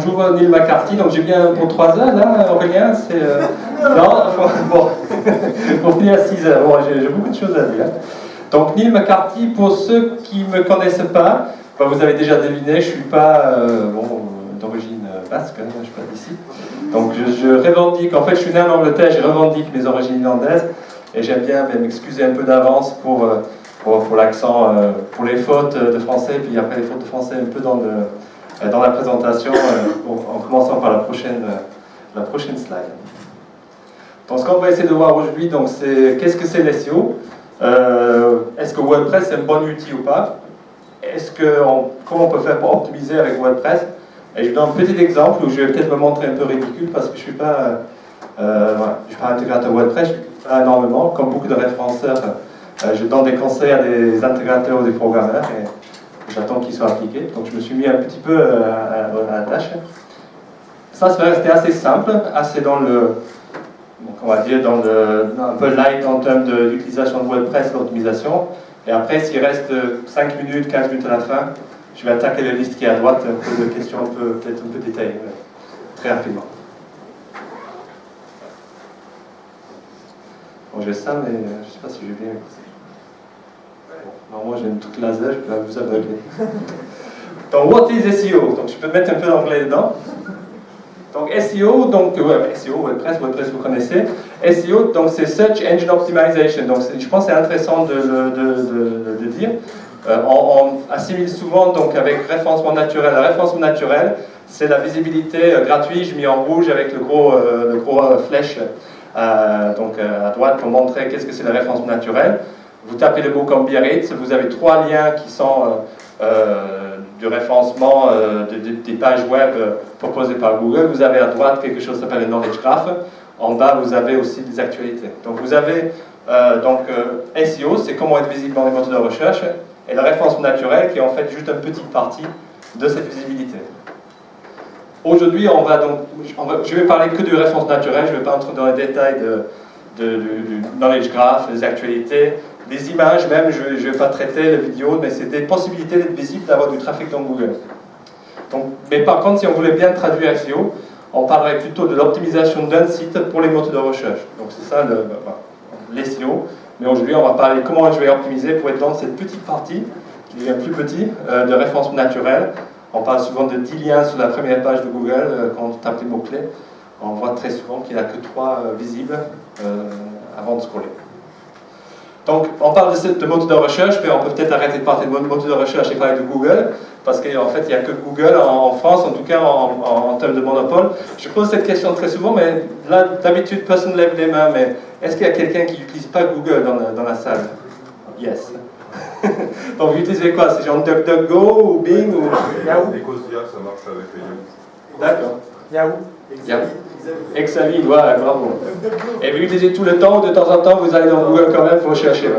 bonjour Neil McCarthy, donc j'ai bien pour 3 heures là, Aurélien, c'est... Non, bon, pour finir à 6 heures, bon, j'ai beaucoup de choses à dire. Donc Neil McCarthy, pour ceux qui ne me connaissent pas, ben, vous avez déjà deviné, je ne suis pas d'origine basque, hein, je ne suis pas d'ici. Donc je revendique, en fait je suis né en Angleterre, je revendique mes origines irlandaises, et j'aime bien m'excuser un peu d'avance pour l'accent, pour les fautes de français, puis après les fautes de français un peu dans la présentation, en commençant par la prochaine slide. Donc ce qu'on va essayer de voir aujourd'hui, c'est qu'est-ce que c'est l'SEO, est-ce que WordPress est un bon outil ou pas, comment on peut faire pour optimiser avec WordPress, et je vous donne un petit exemple où je vais peut-être me montrer un peu ridicule parce que je ne suis pas intégrateur WordPress, je ne suis pas énormément, comme beaucoup de référenceurs, je donne des conseils à des intégrateurs ou des programmeurs et j'attends qu'ils soient appliqués. Donc je me suis mis un petit peu à la tâche. Ça va rester assez simple, assez dans le, on va dire, un peu light en termes d'utilisation de WordPress, l'optimisation. Et après, s'il reste 5 minutes, 15 minutes à la fin, je vais attaquer la liste qui est à droite, un peu de questions peut-être un peu détaillées, très rapidement. Bon, j'ai ça, mais je ne sais pas si je vais bien. Normalement, j'ai une toute laser, je peux vous aveugler. Donc, what is SEO? Donc, je peux mettre un peu d'anglais dedans. Donc, SEO, SEO, WordPress, vous connaissez. SEO, donc c'est Search Engine Optimization. Donc, je pense que c'est intéressant de dire. On assimile souvent donc, avec référencement naturel. La référencement naturel, c'est la visibilité gratuite, je mets en rouge avec le gros flèche donc à droite pour montrer qu'est-ce que c'est le référencement naturel. Vous tapez le mot comme Biarritz, vous avez 3 liens qui sont du référencement des pages web proposées par Google. Vous avez à droite quelque chose qui s'appelle le Knowledge Graph. En bas, vous avez aussi des actualités. Donc vous avez SEO, c'est comment être visible dans les moteurs de recherche, et le référencement naturel qui est en fait juste une petite partie de cette visibilité. Aujourd'hui, je vais parler que du référencement naturel, je ne vais pas entrer dans les détails du Knowledge Graph, des actualités, des images même, je ne vais pas traiter la vidéo, mais c'est des possibilités d'être visible, d'avoir du trafic dans Google. Donc, mais par contre, si on voulait bien traduire SEO, on parlerait plutôt de l'optimisation d'un site pour les moteurs de recherche. Donc c'est ça l'SEO. Mais aujourd'hui, on va parler de comment je vais optimiser pour être dans cette petite partie, qui devient plus petit, de référencement naturel. On parle souvent de 10 liens sur la première page de Google quand on tape les mots-clés. On voit très souvent qu'il n'y a que 3 visibles avant de scroller. Donc, on parle de moteur de recherche, mais on peut peut-être arrêter de parler de moteur de recherche et parler de Google, parce qu'en fait, il n'y a que Google en France, en tout cas en termes de monopole. Je pose cette question très souvent, mais là, d'habitude, personne ne lève les mains, mais est-ce qu'il y a quelqu'un qui n'utilise pas Google dans la salle? Yes. Donc, vous utilisez quoi? C'est genre DuckDuckGo ou Bing ou Yahoo? Ecosia, ça marche avec Yahoo. D'accord. Yahoo. Exavi, ouais, bravo. Et vous utilisez tout le temps, de temps en temps, vous allez dans Google quand même pour chercher. Ouais.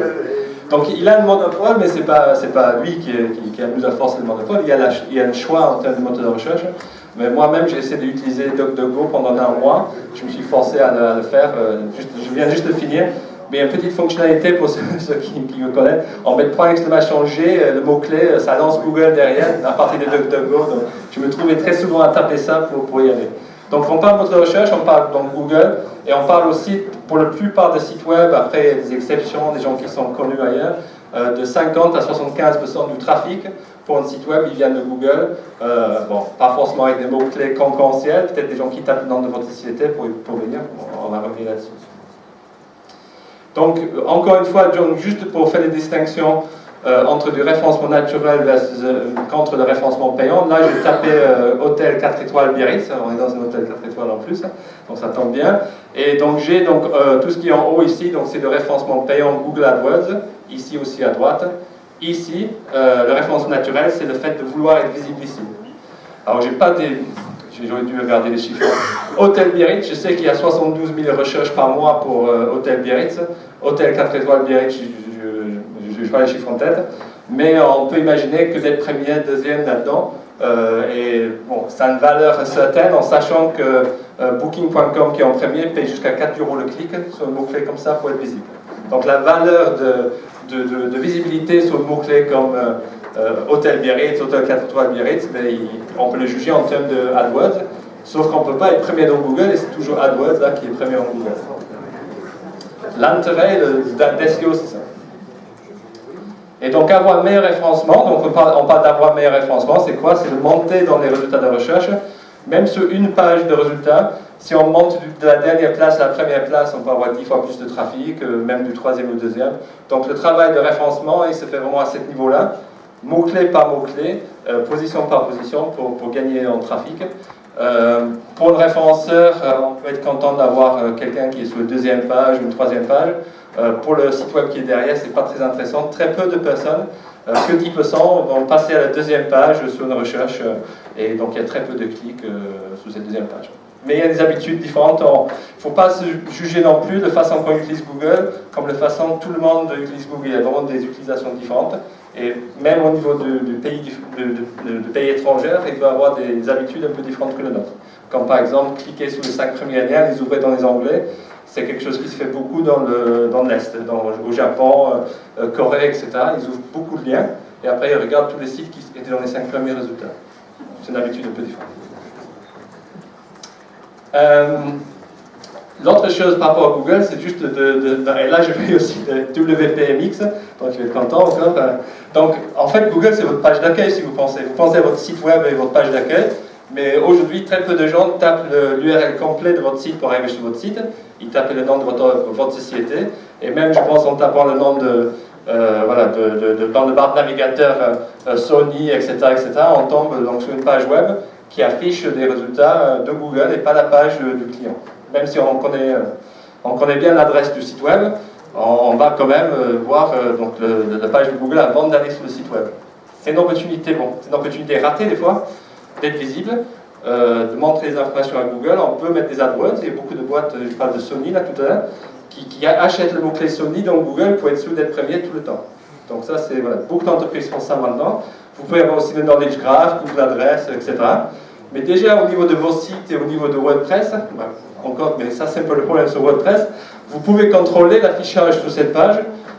Donc il a le monopole, mais c'est pas lui qui amuse à forcer le monopole, il y a un choix en termes de moteur de recherche. Mais moi-même, j'ai essayé d'utiliser DuckDuckGo pendant 1 mois, je me suis forcé à le faire, je viens juste de finir. Mais il y a une petite fonctionnalité pour ceux qui me connaissent. On met point d'exclamation G, le mot-clé, ça lance Google derrière, à partir de DuckDuckGo. Donc je me trouvais très souvent à taper ça pour y aller. Donc on parle de moteur de recherche, on parle donc Google, et on parle aussi, pour la plupart des sites web, après il y a des exceptions, des gens qui sont connus ailleurs, de 50 à 75% du trafic pour un site web, il vient de Google. Pas forcément avec des mots-clés concurrentiels, peut-être des gens qui tapent le nom de votre société pour venir, on va revenir là-dessus. Donc, encore une fois, juste pour faire des distinctions entre du référencement naturel contre le référencement payant, là, j'ai tapé hôtel 4 étoiles Biarritz, on est dans un hôtel 4 étoiles en plus, donc ça tombe bien. Et donc, j'ai tout ce qui est en haut ici, donc c'est le référencement payant Google AdWords, ici aussi à droite. Ici, le référencement naturel, c'est le fait de vouloir être visible ici. Alors, j'aurais dû regarder les chiffres. Hôtel Biarritz, je sais qu'il y a 72 000 recherches par mois pour Hôtel Biarritz. Hôtel 4 étoiles Biarritz, je n'ai pas les chiffres en tête. Mais on peut imaginer que d'être premier, deuxième là-dedans, et bon, ça a une valeur certaine en sachant que Booking.com qui est en premier paye jusqu'à 4 € le clic sur un mot-clé comme ça pour être visible. Donc la valeur de visibilité sur un mot-clé comme Hôtel Biarritz, Hôtel 4 étoiles Biarritz, mais on peut le juger en termes de AdWords, sauf qu'on ne peut pas être premier dans Google et c'est toujours AdWords là, qui est premier en Google. L'intérêt d'SEO, c'est ça. Et donc avoir meilleur référencement, donc on parle d'avoir meilleur référencement, c'est quoi? C'est de monter dans les résultats de recherche, même sur une page de résultats. Si on monte de la dernière place à la première place, on peut avoir 10 fois plus de trafic, même du troisième au deuxième. Donc le travail de référencement, il se fait vraiment à ce niveau-là, mot-clé par mot-clé, position par position pour gagner en trafic. Pour le référenceur, on peut être content d'avoir quelqu'un qui est sur la deuxième page ou une troisième page. Pour le site web qui est derrière, c'est pas très intéressant. Très peu de personnes, que 10%, vont passer à la deuxième page sur une recherche, et donc il y a très peu de clics sur cette deuxième page. Mais il y a des habitudes différentes. Il ne faut pas se juger non plus de façon qu'on utilise Google comme de façon tout le monde utilise Google. Il y a vraiment des utilisations différentes. Et même au niveau de pays étrangers, il peut y avoir des habitudes un peu différentes que les nôtres. Comme par exemple, cliquer sur les 5 premiers liens, les ouvrir dans les onglets. C'est quelque chose qui se fait beaucoup dans l'Est, au Japon, Corée, etc. Ils ouvrent beaucoup de liens et après ils regardent tous les sites qui étaient dans les 5 premiers résultats. C'est une habitude un peu différente. L'autre chose par rapport à Google, c'est juste et là je vais aussi de WPMX, donc je vais être content encore. Donc en fait Google c'est votre page d'accueil si vous pensez. Vous pensez à votre site web et votre page d'accueil, mais aujourd'hui très peu de gens tapent l'URL complet de votre site pour arriver sur votre site. Ils tapent le nom de votre société, et même je pense en tapant le nom dans le barre de navigateur Sony, etc., on tombe donc sur une page web qui affiche des résultats de Google et pas la page du client. Même si on connaît bien l'adresse du site web, on va quand même voir donc la page de Google avant d'aller sur le site web. C'est une opportunité, c'est une opportunité ratée des fois, d'être visible, de montrer les informations à Google. On peut mettre des AdWords, il y a beaucoup de boîtes, je parle de Sony là tout à l'heure, qui achètent le mot-clé Sony dans Google pour être sûr d'être premier tout le temps. Donc ça, c'est beaucoup d'entreprises font ça maintenant. Vous pouvez avoir aussi le knowledge graph, Google Adresse, etc. Mais déjà au niveau de vos sites et au niveau de WordPress, encore, mais ça c'est un peu le problème sur WordPress, vous pouvez contrôler l'affichage sur cette page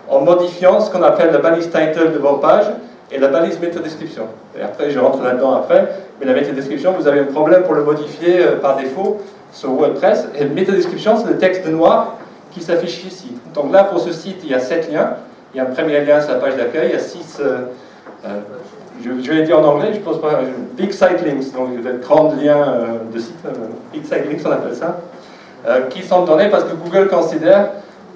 en modifiant ce qu'on appelle la balise title de vos pages et la balise métadescription. Et après, je rentre là-dedans après, mais la métadescription, vous avez un problème pour le modifier par défaut sur WordPress. Et la métadescription, c'est le texte noir qui s'affiche ici. Donc là, pour ce site, il y a 7 liens. Il y a un premier lien sur la page d'accueil, il y a 6... je vais le dire en anglais, je pense pas... Big site links, donc de grands liens de site, big site links on appelle ça, qui sont donnés parce que Google considère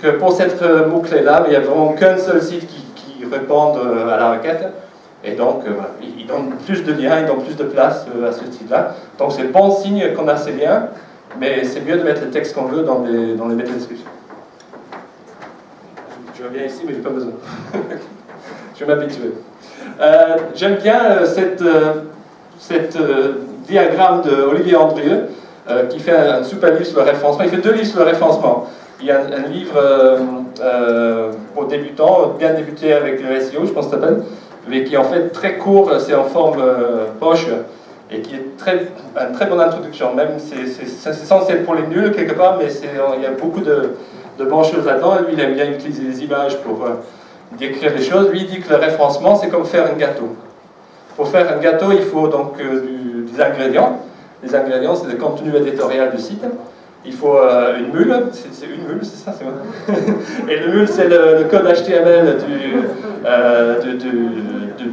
que pour cette mot-clé-là, il n'y a vraiment qu'un seul site qui répond à la requête. Et donc, ils donnent plus de liens, ils donnent plus de place à ce site-là. Donc c'est bon signe qu'on a ces liens, mais c'est mieux de mettre le texte qu'on veut dans les métadescriptions. Je reviens ici, mais je n'ai pas besoin. Je vais m'habituer. J'aime bien cette diagramme d'Olivier Andrieux, qui fait un super livre sur le référencement. Il fait 2 livres sur le référencement. Il y a un livre pour débutants, bien débuter avec le SEO, je pense que ça s'appelle, mais qui est en fait très court, c'est en forme poche, et qui est une très bonne introduction. Même c'est censé être pour les nuls quelque part, mais il y a beaucoup de bonnes choses là-dedans. Lui, il aime bien utiliser les images pour décrire les choses. Lui, il dit que le référencement, c'est comme faire un gâteau. Pour faire un gâteau, il faut donc des ingrédients. Les ingrédients, c'est le contenu éditorial du site. Il faut une mule, c'est une mule, c'est ça, c'est vrai. Et le mule, c'est le code HTML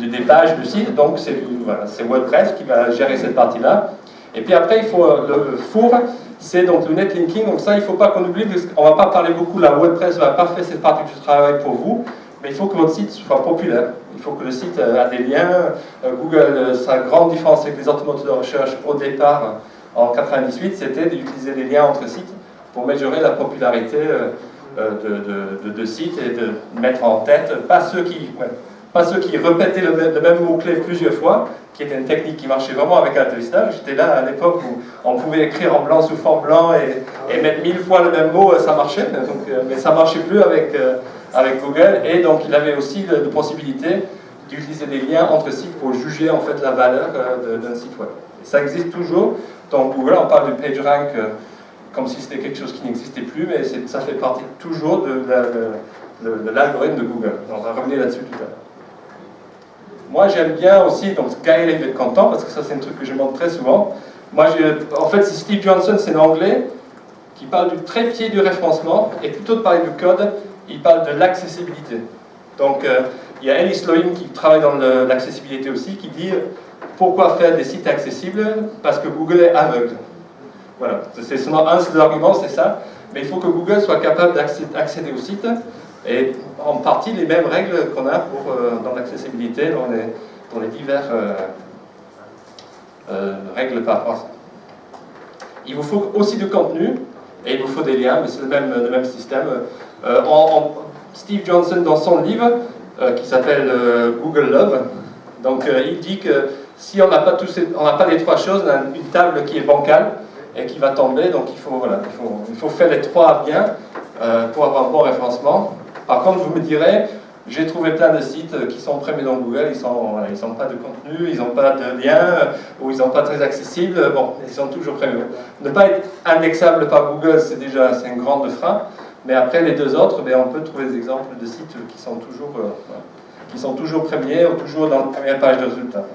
des pages du site, donc c'est WordPress qui va gérer cette partie-là. Et puis après, il faut le four, c'est donc le netlinking, donc ça, il ne faut pas qu'on oublie, parce qu'on ne va pas parler beaucoup, la WordPress ne va pas faire cette partie du travail pour vous, mais il faut que votre site soit populaire. Il faut que le site a des liens. Google, sa grande différence avec les autres moteurs de recherche au départ, en 98, c'était d'utiliser des liens entre sites pour mesurer la popularité de sites et de mettre en tête, pas ceux qui répétaient le même mot-clé plusieurs fois, qui était une technique qui marchait vraiment avec AltaVista. J'étais là à l'époque où on pouvait écrire en blanc sous fond blanc et mettre 1000 fois le même mot, ça marchait, mais ça ne marchait plus avec Google. Et donc il avait aussi la possibilité d'utiliser des liens entre sites pour juger en fait la valeur d'un site web. Et ça existe toujours. Dans Google, on parle de PageRank comme si c'était quelque chose qui n'existait plus, mais ça fait partie toujours de l'algorithme de Google. On va revenir là-dessus tout à l'heure. Moi, j'aime bien aussi, donc Gaël il va être content, parce que ça, c'est un truc que je montre très souvent. Moi, en fait, c'est Steve Johnson, c'est un Anglais, qui parle du trépied du référencement, et plutôt de parler du code, il parle de l'accessibilité. Donc, il y a Alice Loim qui travaille dans l'accessibilité aussi, qui dit pourquoi faire des sites accessibles? Parce que Google est aveugle. Voilà, c'est seulement un seul argument, c'est ça. Mais il faut que Google soit capable d'accéder au site, et en partie les mêmes règles qu'on a dans l'accessibilité, dans les divers règles par rapport à ça. Il vous faut aussi du contenu, et il vous faut des liens, mais c'est le même système. Steve Johnson, dans son livre, qui s'appelle Google Love, donc il dit que si on n'a pas, les trois choses, on a une table qui est bancale et qui va tomber, donc il faut faire les trois bien pour avoir un bon référencement. Par contre, vous me direz, j'ai trouvé plein de sites qui sont premiers dans Google, ils n'ont pas de contenu, ils n'ont pas de lien, ou ils n'ont pas très accessible, bon, ils sont toujours premiers. Ne pas être indexable par Google, c'est un grand frein, mais après les deux autres, on peut trouver des exemples de sites qui sont toujours premiers, ou toujours dans la première page de résultats.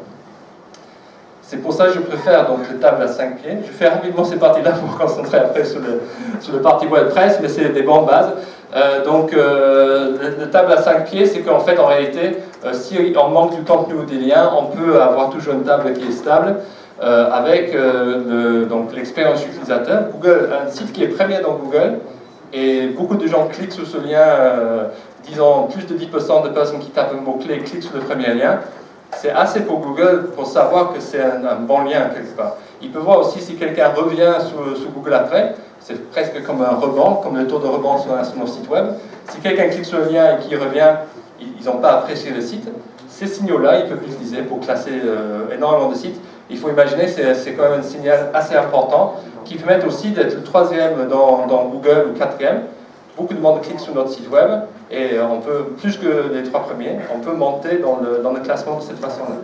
C'est pour ça que je préfère donc les tables à 5 pieds. Je fais rapidement ces parties-là pour me concentrer après sur le partie WordPress, mais c'est des bonnes bases. La table à 5 pieds, c'est qu'en fait, en réalité, si on manque du contenu ou des liens, on peut avoir toujours une table qui est stable avec l'expérience utilisateur. Google, un site qui est premier dans Google, et beaucoup de gens cliquent sur ce lien, disons plus de 10% de personnes qui tapent un mot-clé cliquent sur le premier lien. C'est assez pour Google pour savoir que c'est un bon lien quelque part. Il peut voir aussi si quelqu'un revient sur Google après. C'est presque comme un rebond, comme le taux de rebond sur nos sites web. Si quelqu'un clique sur le lien et qu'il revient, ils n'ont pas apprécié le site. Ces signaux-là, ils peuvent l'utiliser pour classer énormément de sites. Il faut imaginer, c'est quand même un signal assez important qui permet aussi d'être le troisième dans Google ou quatrième. Beaucoup de monde clique sur notre site web et on peut, plus que les trois premiers, on peut monter dans le classement de cette façon-là.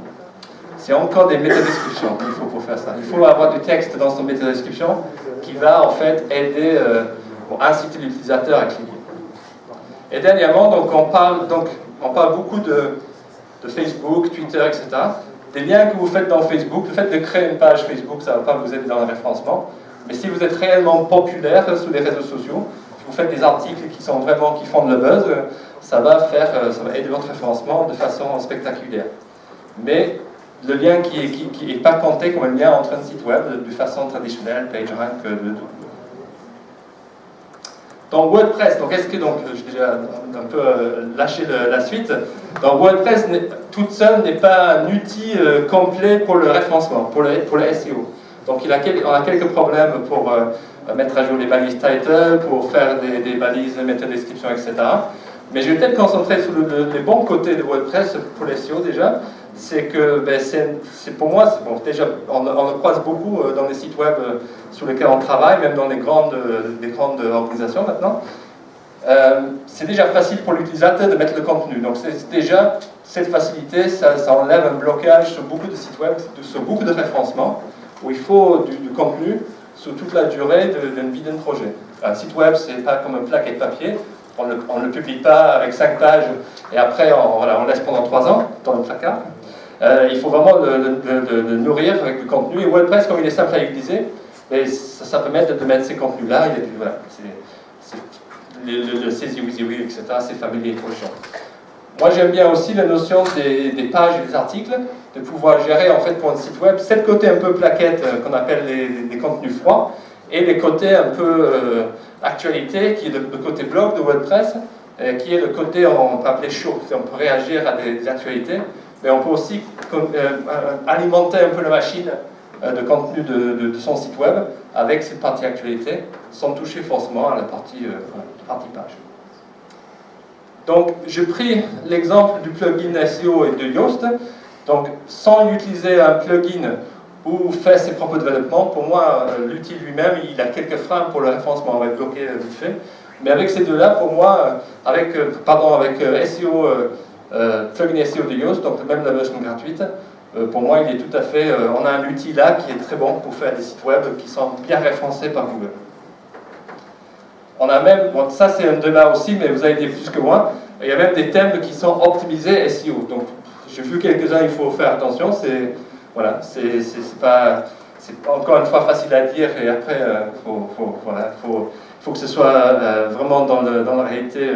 C'est encore des métadescriptions qu'il faut pour faire ça. Il faut avoir du texte dans son métadescription qui va en fait aider pour inciter l'utilisateur à cliquer. Et dernièrement, on parle beaucoup de Facebook, Twitter, etc. Des liens que vous faites dans Facebook, le fait de créer une page Facebook, ça ne va pas vous aider dans le référencement. Mais si vous êtes réellement populaire sur les réseaux sociaux, si vous faites des articles qui font le buzz, ça va aider votre référencement de façon spectaculaire. Mais le lien qui est pas compté comme un lien entre un site web de façon traditionnelle, PageRank, de tout. Dans WordPress, j'ai déjà un peu lâché la suite. Dans WordPress, toute seule n'est pas un outil complet pour le référencement, pour le SEO. Donc on a quelques problèmes pour mettre à jour les balises title, pour faire des balises métadescription, etc. Mais je vais peut-être concentrer sur les bons côtés de WordPress pour les SEO déjà. C'est que pour moi, déjà, on le croise beaucoup dans les sites web sur lesquels on travaille, même dans les grandes organisations maintenant. C'est déjà facile pour l'utilisateur de mettre le contenu. Donc déjà, cette facilité, ça enlève un blocage sur beaucoup de sites web, sur beaucoup de référencements, où il faut du contenu sur toute la durée d'une vie d'un projet. Un site web, c'est pas comme un plaquet de papier. On ne le publie pas avec 5 pages et après on laisse pendant 3 ans dans le placard. Il faut vraiment le nourrir avec du contenu. Et WordPress, comme il est simple à utiliser, ça permet de mettre ces contenus-là. Le CZ WYSIWYG, etc., c'est familier pour les gens. Moi, j'aime bien aussi la notion des pages et des articles, de pouvoir gérer en fait pour un site web 7 côtés un peu plaquettes qu'on appelle les contenus froids, et les côtés un peu actualité, qui est le côté blog de WordPress, qui est le côté, on peut appeler chaud, on peut réagir à des actualités. Mais on peut aussi alimenter un peu la machine de contenu de son site web avec cette partie actualité, sans toucher forcément à la partie page. Donc, j'ai pris l'exemple du plugin SEO et de Yoast. Donc, sans utiliser un plugin ou faire ses propres développements, pour moi, l'outil lui-même, il a quelques freins pour le référencement, on va être bloqué vite fait. Mais avec ces deux-là, pour moi, avec SEO, plugin SEO de Yoast, donc même la version gratuite, pour moi il est tout à fait, on a un outil là qui est très bon pour faire des sites web qui sont bien référencés par Google. On a même, ça c'est un débat aussi, mais vous allez dire plus que moi, il y a même des thèmes qui sont optimisés SEO. Donc j'ai vu quelques-uns, il faut faire attention, c'est voilà, c'est encore une fois facile à dire, et après, faut que ce soit vraiment dans la réalité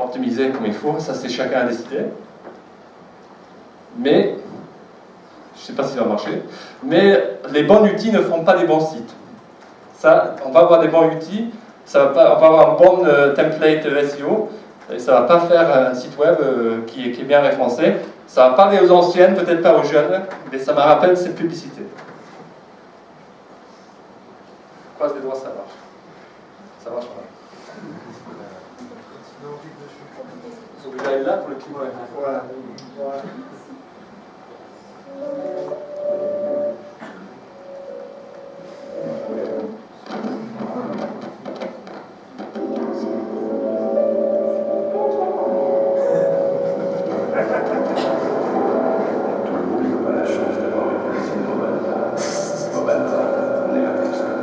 optimisé comme il faut, ça c'est chacun à décider. Mais, je ne sais pas si ça va marcher, mais les bons outils ne font pas les bons sites. Ça, on va avoir des bons outils, on va avoir un bon template SEO, et ça ne va pas faire un site web qui est bien référencé. Ça va parler aux anciennes, peut-être pas aux jeunes, mais ça me rappelle cette publicité. Croise les doigts, ça marche. Ça marche pas. Celui-là est là pour le climat. Voilà.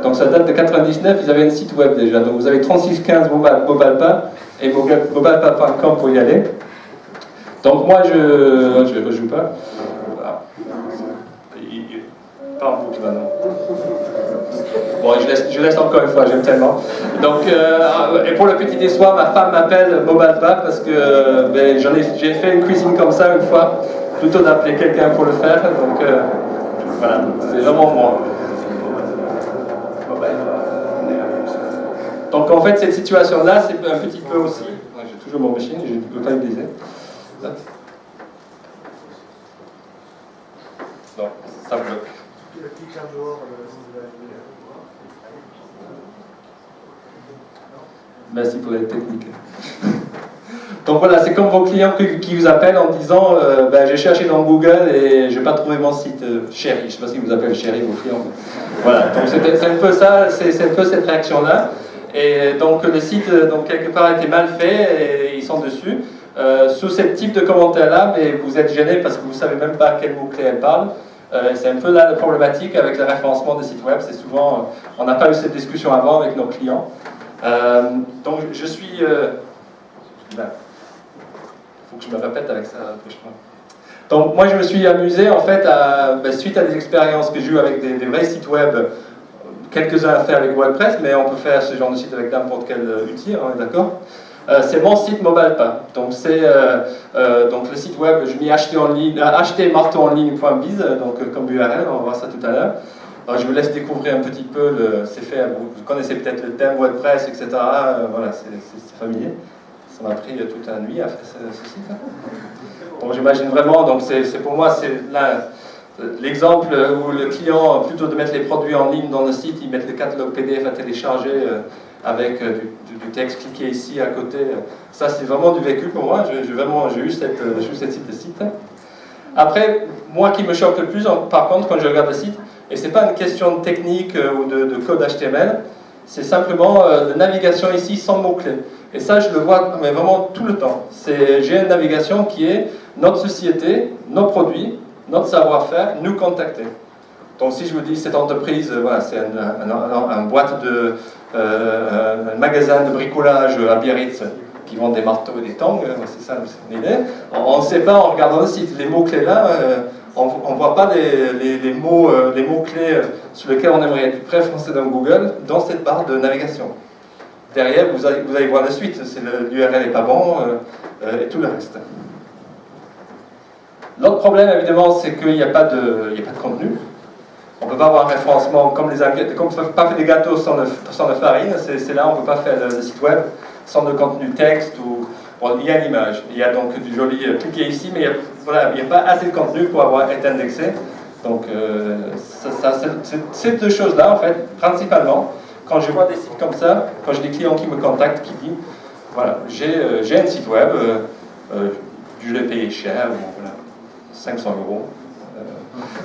Donc ça date de 99, ils avaient un site web déjà. Donc vous avez 3615 Mobalpa et mobalpa.com pour y aller. Donc moi je ne rejoue pas. Voilà. Pas en boucle maintenant. Bon, je laisse encore une fois, j'aime tellement. Donc, et pour le petit déçoir, ma femme m'appelle Mobalpa parce que j'ai fait une cuisine comme ça une fois, plutôt d'appeler quelqu'un pour le faire. Donc voilà, c'est vraiment moi. Donc en fait, cette situation-là, c'est un petit peu aussi... J'ai toujours mon machine, je ne peux pas utiliser. Non, ça bloque. Merci pour l'aide technique. Donc voilà, c'est comme vos clients qui vous appellent en disant j'ai cherché dans Google et je n'ai pas trouvé mon site Chéri. Je ne sais pas si vous appelez Chéri vos clients. Voilà, donc c'est un peu ça, c'est un peu cette réaction-là. Et donc le site, donc, quelque part, a été mal fait et ils sont dessus. Sous ce type de commentaire-là, mais vous êtes gêné parce que vous ne savez même pas quel mot-clé elle parle. C'est un peu là la problématique avec le référencement des sites web. C'est souvent, on n'a pas eu cette discussion avant avec nos clients. Donc je suis... il faut que je me répète avec ça. Donc moi je me suis amusé en fait, suite à des expériences que j'ai eues avec des vrais sites web, quelques-uns à faire avec WordPress, mais on peut faire ce genre de site avec n'importe quel outil, on est d'accord. C'est mon site Mobalpa. Donc c'est donc le site web, je m'y ai acheté en ligne, acheter-marteau-en-ligne.biz, donc comme URL, on va voir ça tout à l'heure. Je vous laisse découvrir un petit peu, c'est fait, vous connaissez peut-être le thème WordPress, etc. Voilà, c'est familier. Ça m'a pris toute la nuit à faire ce site. Donc j'imagine vraiment, donc c'est pour moi, c'est là l'exemple où le client, plutôt de mettre les produits en ligne dans le site, il met le catalogue PDF à télécharger avec du texte cliqué ici à côté. Ça c'est vraiment du vécu pour moi, j'ai eu cette type de site. Après, moi qui me choque le plus, par contre, quand je regarde le site, et c'est pas une question de technique ou de code HTML, c'est simplement de navigation ici sans mots-clés. Et ça, je le vois mais vraiment tout le temps. J'ai une navigation qui est notre société, nos produits, notre savoir-faire, nous contacter. Donc si je vous dis cette entreprise, voilà, c'est un boîte un magasin de bricolage à Biarritz qui vend des marteaux et des tongs, c'est ça l'idée. On ne sait pas en regardant le site. Les mots-clés là, on ne voit pas les mots-clés sur lesquels on aimerait être préférencé dans Google, dans cette barre de navigation. Derrière, vous allez voir la suite, l'URL n'est pas bon, et tout le reste. L'autre problème, évidemment, c'est qu'il n'y a pas de contenu. On ne peut pas avoir un référencement comme on ne peut pas faire des gâteaux sans de farine, c'est là on ne peut pas faire le site web sans de contenu texte ou... Bon, il y a une image, il y a donc du joli cliqué ici, mais il n'y a pas assez de contenu pour avoir été indexé. Donc, ces deux choses-là, en fait, principalement, quand je vois des sites comme ça, quand j'ai des clients qui me contactent, qui disent, voilà, j'ai un site web, je l'ai payé cher, voilà, 500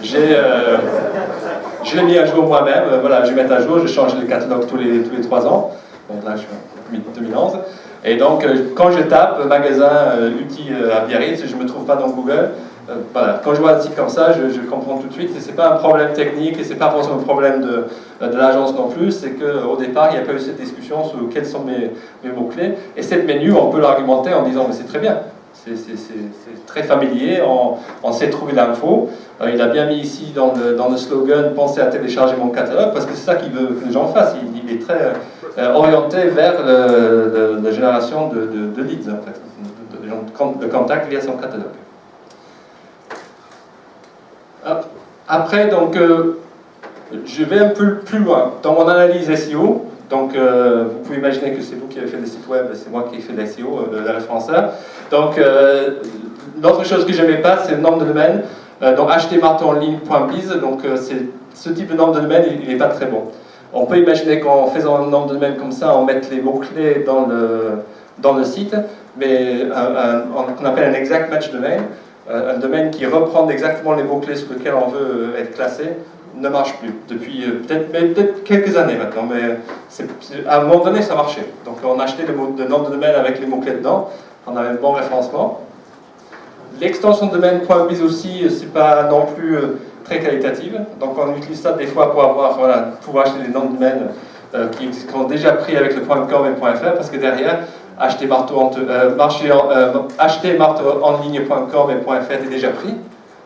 €. Je l'ai mis à jour moi-même, voilà, je vais mettre à jour, je change le catalogue tous les 3 ans. Donc là, je suis en 2011. Et donc, quand je tape magasin outils à Biarritz, je ne me trouve pas dans Google. Voilà. Quand je vois un site comme ça, je comprends tout de suite. Et ce n'est pas un problème technique et ce n'est pas forcément un problème de l'agence non plus. C'est qu'au départ, il n'y a pas eu cette discussion sur quels sont mes mots-clés. Et cette menu, on peut l'argumenter en disant mais c'est très bien. C'est très familier, on sait trouver l'info. Il a bien mis ici dans le slogan « Pensez à télécharger mon catalogue » parce que c'est ça qu'il veut que les gens fassent. Il est très orienté vers la génération de leads, en fait, de contacts via son catalogue. Après, donc, je vais un peu plus loin. Dans mon analyse SEO, donc vous pouvez imaginer que c'est vous qui avez fait des sites web, c'est moi qui ai fait de SEO, de la référenceur. Donc, l'autre chose que je n'aimais pas, c'est le nom de domaine. Donc, htmarteauenligne.biz, donc ce type de nom de domaine, il n'est pas très bon. On peut imaginer qu'en faisant un nom de domaine comme ça, on mette les mots-clés dans le site, mais qu'on appelle un exact match domain, un domaine qui reprend exactement les mots-clés sur lesquels on veut être classé, ne marche plus, depuis peut-être quelques années maintenant, mais à un moment donné ça marchait. Donc on a acheté le nom de domaine avec les mots-clés dedans, on avait un bon référencement. L'extension de domaine .biz aussi, c'est pas non plus très qualitative, donc on utilise ça des fois pour pouvoir acheter des noms de domaine qui sont déjà pris avec le .com et .fr, parce que derrière, htmarteauenligne.com et .fr est déjà pris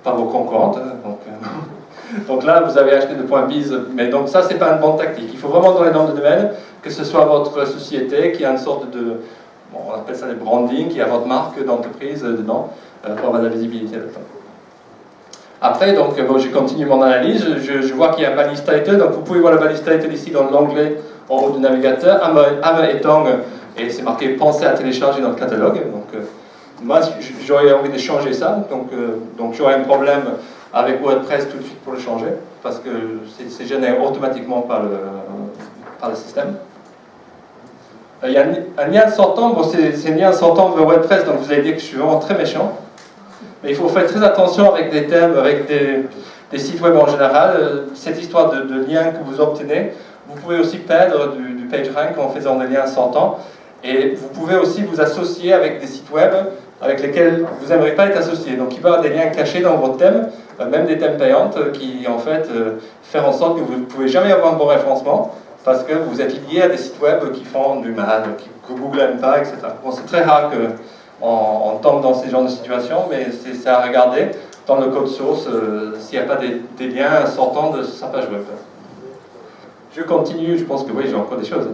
par vos concurrentes. Donc là, vous avez acheté le .biz, mais donc ça, c'est pas une bonne tactique. Il faut vraiment dans les noms de domaine que ce soit votre société qui a une sorte de, on appelle ça des branding, qui a votre marque d'entreprise dedans pour avoir de la visibilité là-dedans. Après, donc, je continue mon analyse. Je vois qu'il y a un balise title, donc vous pouvez voir le balise title ici dans l'onglet en haut du navigateur, Ame et Tong, et c'est marqué pensez à télécharger dans le catalogue. Donc, moi, j'aurais envie de changer ça, donc j'aurais un problème avec WordPress tout de suite pour le changer, parce que c'est généré automatiquement par le système. Il y a un lien sortant, bon, c'est un lien sortant vers WordPress, donc vous allez dire que je suis vraiment très méchant, mais il faut faire très attention avec des thèmes, avec des sites web en général. Cette histoire de liens que vous obtenez, vous pouvez aussi perdre du PageRank en faisant des liens sortants, et vous pouvez aussi vous associer avec des sites web avec lesquels vous n'aimeriez pas être associé. Donc il va y avoir des liens cachés dans votre thème, même des thèmes payantes, qui en fait font en sorte que vous ne pouvez jamais avoir un bon référencement, parce que vous êtes lié à des sites web qui font du mal, que Google n'aime pas, etc. Bon, c'est très rare qu'on tombe dans ces genres de situations, mais c'est à regarder dans le code source s'il n'y a pas des liens sortants de sa page web. Je continue, je pense que oui, j'ai encore des choses.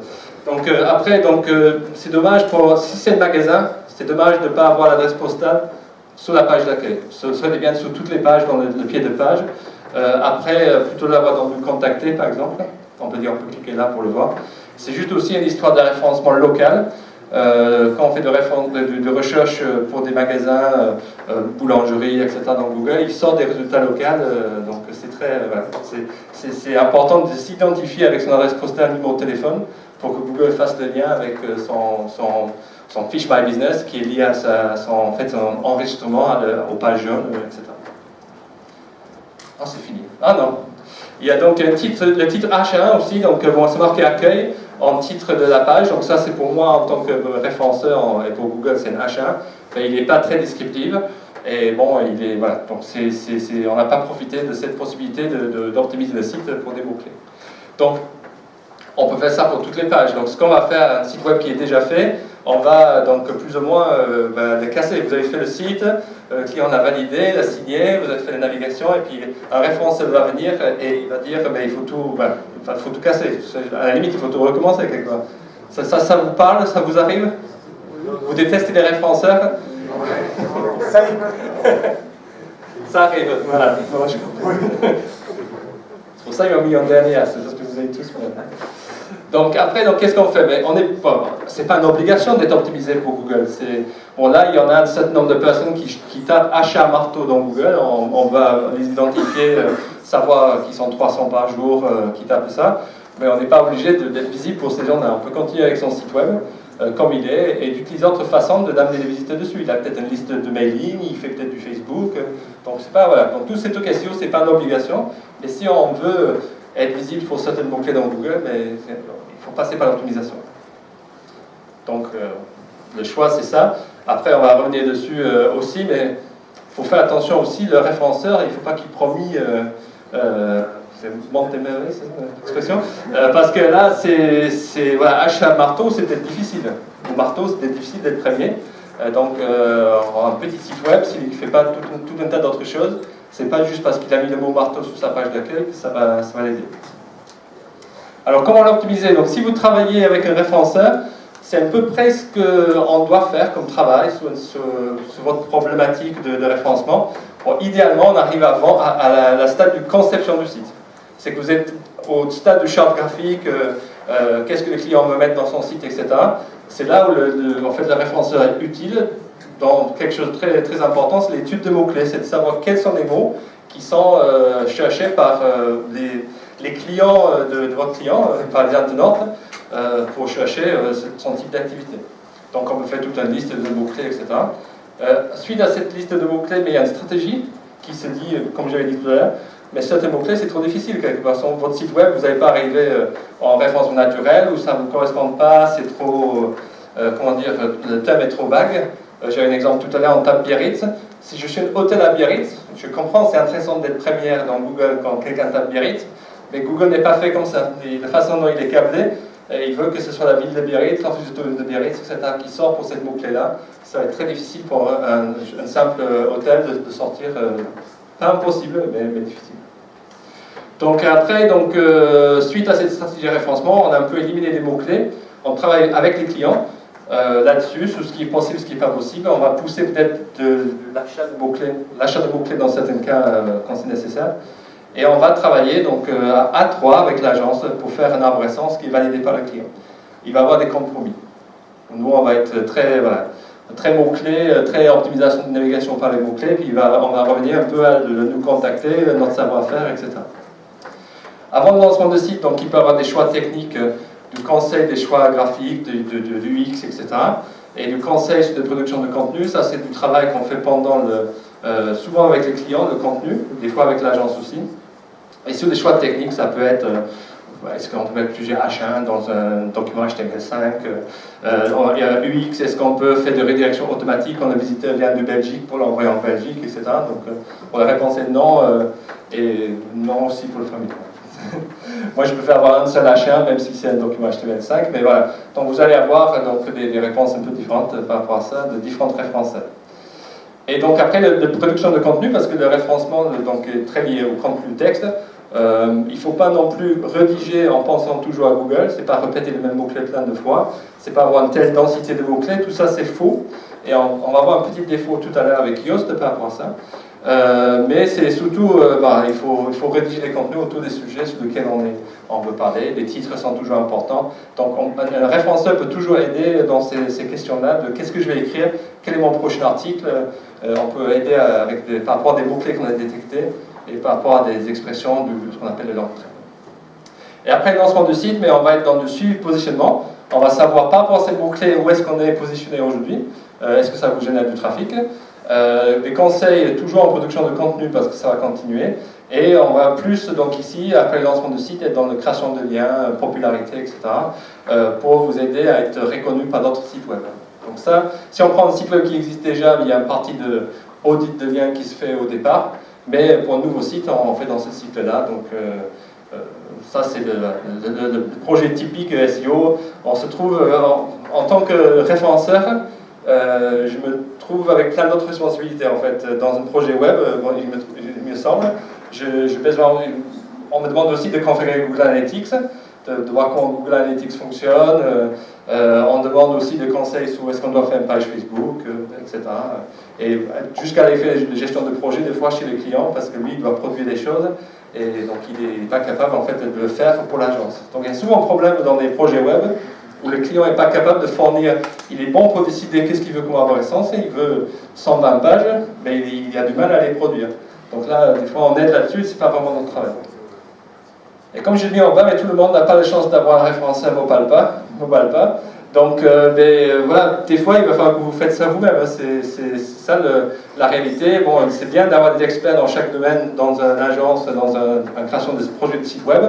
Donc après, c'est dommage, si c'est le magasin, c'est dommage de ne pas avoir l'adresse postale sur la page d'accueil. Ce serait bien sur toutes les pages, dans le pied de page. Après, plutôt l'avoir dans le contacter, par exemple. On peut cliquer là pour le voir. C'est juste aussi une histoire de référencement local. Quand on fait de recherche pour des magasins, boulangeries, etc. dans Google, il sort des résultats locaux. Donc c'est important de s'identifier avec son adresse postale, numéro de téléphone, pour que Google fasse le lien avec son Fish My Business qui est lié à son enregistrement aux pages jaunes, etc. Ah, c'est fini. Ah non. Il y a donc le titre H1 aussi, donc bon, c'est marqué accueil en titre de la page, donc ça c'est pour moi en tant que référenceur et pour Google c'est un H1, mais il n'est pas très descriptif. Et bon, voilà, donc on n'a pas profité de cette possibilité d'optimiser le site pour des mots-clés. Donc, on peut faire ça pour toutes les pages. Donc, ce qu'on va faire, un site web qui est déjà fait, on va donc plus ou moins le casser. Vous avez fait le site, le client l'a validé, l'a signé, vous avez fait la navigation, et puis un référenceur va venir et il va dire il faut tout casser. À la limite, il faut tout recommencer quelque part. Ça vous parle, ça vous arrive? Vous détestez les référenceurs? Ça arrive, voilà. C'est pour ça qu'ils m'ont mis en dernière, c'est parce que vous avez tous fait. Donc après, qu'est-ce qu'on fait? Mais c'est pas une obligation d'être optimisé pour Google. Bon, là, il y en a un certain nombre de personnes qui tapent achat marteau dans Google. On va les identifier, savoir qu'ils sont 300 par jour qui tapent ça. Mais on n'est pas obligé d'être visible pour ces gens-là. On peut continuer avec son site web comme il est et d'utiliser d'autres façons d'amener des visiteurs dessus. Il a peut-être une liste de mailing, il fait peut-être du Facebook. Donc c'est pas voilà. Donc tout ces trucs SEO, c'est pas une obligation. Mais si on veut être visible pour certaines mots-clés dans Google, mais il faut passer par l'optimisation. Donc le choix c'est ça. Après on va revenir dessus aussi, mais il faut faire attention aussi, le référenceur, il ne faut pas qu'il promis c'est Montéméry, c'est ça l'expression, parce que là, voilà, achat marteau, c'était difficile. Au marteau, c'était difficile d'être premier. un petit site web, s'il ne fait pas tout un tas d'autres choses, c'est pas juste parce qu'il a mis le mot marteau sur sa page d'accueil que ça va l'aider. Alors comment l'optimiser? Donc si vous travaillez avec un référenceur, c'est un peu près ce qu'on doit faire comme travail sur votre problématique de référencement. Bon, idéalement, on arrive à la stade de conception du site. C'est que vous êtes au stade du charte graphique, qu'est-ce que le client veut mettre dans son site, etc. C'est là où en fait, le référenceur est utile dans quelque chose de très, très important, c'est l'étude de mots-clés, c'est de savoir quels sont les mots qui sont cherchés par les clients de votre client, par les internautes, pour chercher son type d'activité. Donc on peut faire toute une liste de mots-clés, etc. Suite à cette liste de mots-clés, mais il y a une stratégie qui se dit, comme j'avais dit tout à l'heure, mais certains mots-clés c'est trop difficile quelque part. Sur votre site web, vous n'allez pas arriver en référencement naturel, ou ça ne vous correspond pas, c'est trop, comment dire, le thème est trop vague. J'ai un exemple tout à l'heure en tape Biarritz. Si je suis un hôtel à Biarritz, je comprends, c'est intéressant d'être première dans Google quand quelqu'un tape Biarritz, mais Google n'est pas fait comme ça. La façon dont il est câblé, il veut que ce soit la ville de Biarritz, l'office de tourisme de Biarritz, etc., qui sort pour cette mot-clé-là. Ça va être très difficile pour un simple hôtel de sortir, pas impossible, mais difficile. Donc après, suite à cette stratégie de référencement, on a un peu éliminé les mots-clés, on travaille avec les clients là-dessus, sur ce qui est possible, ce qui n'est pas possible. On va pousser peut-être l'achat de mots-clés dans certains cas quand c'est nécessaire. Et on va travailler donc à 3 avec l'agence pour faire un arborescence qui est validé par le client. Il va y avoir des compromis. Nous, on va être très mots-clés, très optimisation de navigation par les mots-clés, puis on va revenir un peu à nous contacter, notre savoir-faire, etc. Avant le lancement de site, donc il peut y avoir des choix techniques, du conseil des choix graphiques, de l'UX, etc. Et du conseil sur la production de contenu, ça c'est du travail qu'on fait souvent avec les clients, le contenu, des fois avec l'agence aussi. Et sur des choix techniques, ça peut être, est-ce qu'on peut mettre plusieurs H1 dans un document HTML5, UX, est-ce qu'on peut faire de rédirection automatique, on a visité un lien de Belgique pour l'envoyer en Belgique, etc. Donc la réponse est non, et non aussi pour le familial. Moi je préfère avoir un seul H1, même si c'est un document HTML5, mais voilà. Donc vous allez avoir des réponses un peu différentes par rapport à ça, de différentes référenceurs. Et donc après, la production de contenu, parce que le référencement est très lié au contenu texte, il ne faut pas non plus rédiger en pensant toujours à Google, c'est pas répéter les mêmes mots-clés plein de fois, c'est pas avoir une telle densité de mots-clés, tout ça c'est faux. Et on va avoir un petit défaut tout à l'heure avec Yoast par rapport à ça. Mais c'est surtout, il faut rédiger les contenus autour des sujets sur lesquels on veut parler, les titres sont toujours importants. Donc un référenceur peut toujours aider dans ces questions-là, de qu'est-ce que je vais écrire, quel est mon prochain article, on peut aider par rapport à des mots-clés qu'on a détectés et par rapport à des expressions de ce qu'on appelle le long trait. Et après le lancement du site, mais on va être dans le suivi positionnement, on va savoir par rapport à ces mots-clés où est-ce qu'on est positionné aujourd'hui, est-ce que ça vous génère du trafic. Des conseils toujours en production de contenu parce que ça va continuer, et on va plus donc ici après le lancement du site être dans la création de liens, popularité, etc. Pour vous aider à être reconnu par d'autres sites web. Donc ça, si on prend un site web qui existe déjà, il y a une partie de audit de liens qui se fait au départ, mais pour un nouveau site, on fait dans ce cycle-là. Donc ça c'est le projet typique SEO. On se trouve en tant que référenceur, je me trouve avec plein d'autres responsabilités en fait dans un projet web. Il me semble, on me demande aussi de configurer Google Analytics, de voir comment Google Analytics fonctionne. On demande aussi des conseils sur est-ce qu'on doit faire une page Facebook, etc. Et jusqu'à l'effet de gestion de projet des fois chez les clients parce que lui il doit produire des choses et donc il n'est pas capable en fait de le faire pour l'agence. Donc il y a souvent un problème dans les projets web où le client n'est pas capable de fournir, il est bon pour décider qu'est-ce qu'il veut comme arborescence, il veut 120 pages, mais il a du mal à les produire. Donc là, des fois on aide là-dessus, c'est pas vraiment notre travail. Et comme j'ai mis en bas, mais tout le monde n'a pas la chance d'avoir un référenceur Mobalpa. Donc voilà, des fois il va falloir que vous faites ça vous-même, hein. C'est ça la réalité. Bon, c'est bien d'avoir des experts dans chaque domaine, dans une agence, dans une création de projets de site web,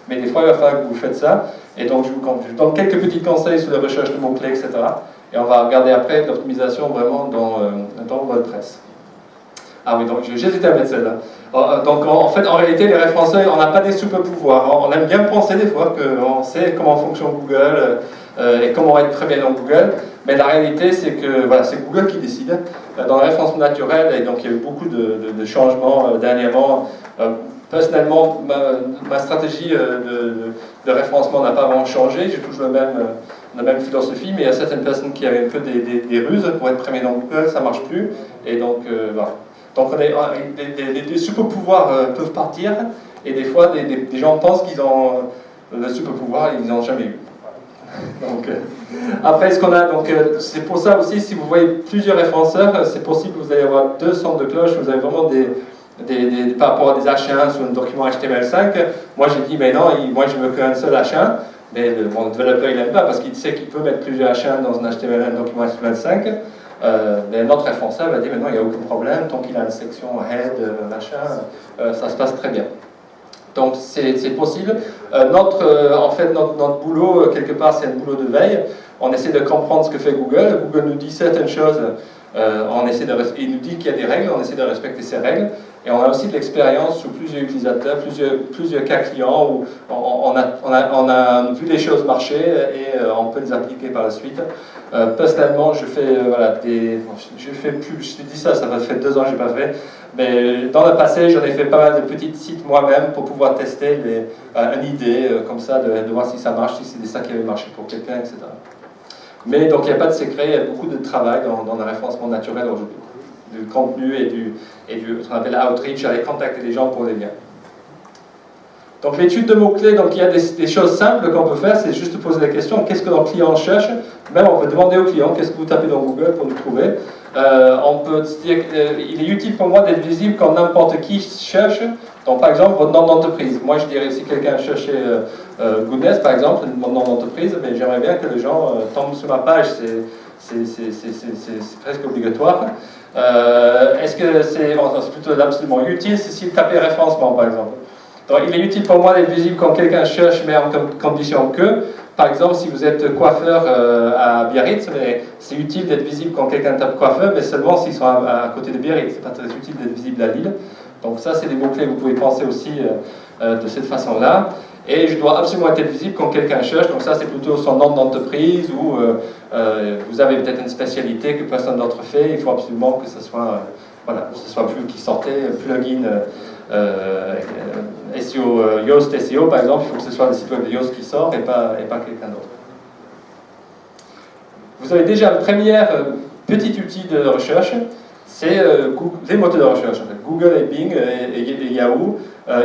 mais des fois il va falloir que vous faites ça. Et donc je vous donne quelques petits conseils sur la recherche de mots-clés, etc. Et on va regarder après l'optimisation vraiment dans WordPress. Ah oui, donc j'hésitais à mettre celle-là. Donc en fait, en réalité, les référenceurs, on n'a pas des super pouvoirs. On aime bien penser des fois qu'on sait comment fonctionne Google, et comment être premier dans Google. Mais la réalité, c'est que voilà, c'est Google qui décide. Dans le référencement naturel, et donc il y a eu beaucoup de changements dernièrement. Personnellement, ma stratégie de référencement n'a pas vraiment changé. J'ai toujours la même philosophie, mais il y a certaines personnes qui avaient un peu des ruses pour être premier dans Google, ça ne marche plus. Et donc, voilà. Donc des super-pouvoirs peuvent partir, et des fois, des gens pensent qu'ils ont le super-pouvoir et ils n'ont jamais eu. Donc, après, ce qu'on a, donc, c'est pour ça aussi, si vous voyez plusieurs référenceurs, c'est possible que vous allez avoir deux centres de cloche, vous avez vraiment par rapport à des H1 sur un document HTML5. Moi, j'ai dit, mais non, moi, je veux qu'un seul H1. Mais mon développeur, il n'aime pas parce qu'il sait qu'il peut mettre plusieurs H1 dans un document HTML5. Mais notre référenceur va dire, mais non, il n'y a aucun problème, tant qu'il a une section head, machin, ça se passe très bien. Donc c'est possible. En fait, notre boulot, quelque part, c'est un boulot de veille. On essaie de comprendre ce que fait Google. Google nous dit certaines choses, il nous dit qu'il y a des règles, on essaie de respecter ces règles. Et on a aussi de l'expérience sur plusieurs utilisateurs, plusieurs cas clients où on a vu les choses marcher et on peut les appliquer par la suite. Personnellement, je fais je te dis ça va faire 2 ans que je n'ai pas fait. Mais dans le passé, j'en ai fait pas mal de petits sites moi-même pour pouvoir tester une idée comme ça, de voir si ça marche, si c'est ça qui avait marché pour quelqu'un, etc. Mais donc il n'y a pas de secret, il y a beaucoup de travail dans le référencement naturel aujourd'hui. Du contenu et ce qu'on appelle outreach, aller contacter les gens pour les liens. Donc l'étude de mots-clés, donc il y a des choses simples qu'on peut faire, c'est juste poser la question, qu'est-ce que notre client cherche? Même on peut demander au client, qu'est-ce que vous tapez dans Google pour nous trouver? On peut se dire, il est utile pour moi d'être visible quand n'importe qui cherche. Donc par exemple, votre nom d'entreprise. Moi je dirais si quelqu'un cherchait Goodness par exemple, mon nom d'entreprise, mais j'aimerais bien que les gens tombent sur ma page, c'est presque obligatoire. Est-ce que c'est plutôt absolument utile, c'est si vous tapez référencement par exemple. Donc il est utile pour moi d'être visible quand quelqu'un cherche, mais en condition que, par exemple, si vous êtes coiffeur à Biarritz, c'est utile d'être visible quand quelqu'un tape coiffeur, mais seulement s'ils sont à côté de Biarritz. C'est pas très utile d'être visible à Lille. Donc ça, c'est des mots-clés que vous pouvez penser aussi de cette façon-là. Et je dois absolument être visible quand quelqu'un cherche. Donc ça, c'est plutôt son nom d'entreprise ou vous avez peut-être une spécialité que personne d'autre fait. Il faut absolument que ce soit, ce soit plus qui sortait, plugin SEO, Yoast SEO par exemple. Il faut que ce soit le site web de Yoast qui sort et pas quelqu'un d'autre. Vous avez déjà un premier petit outil de recherche. C'est les moteurs de recherche. En fait. Google et Bing et Yahoo,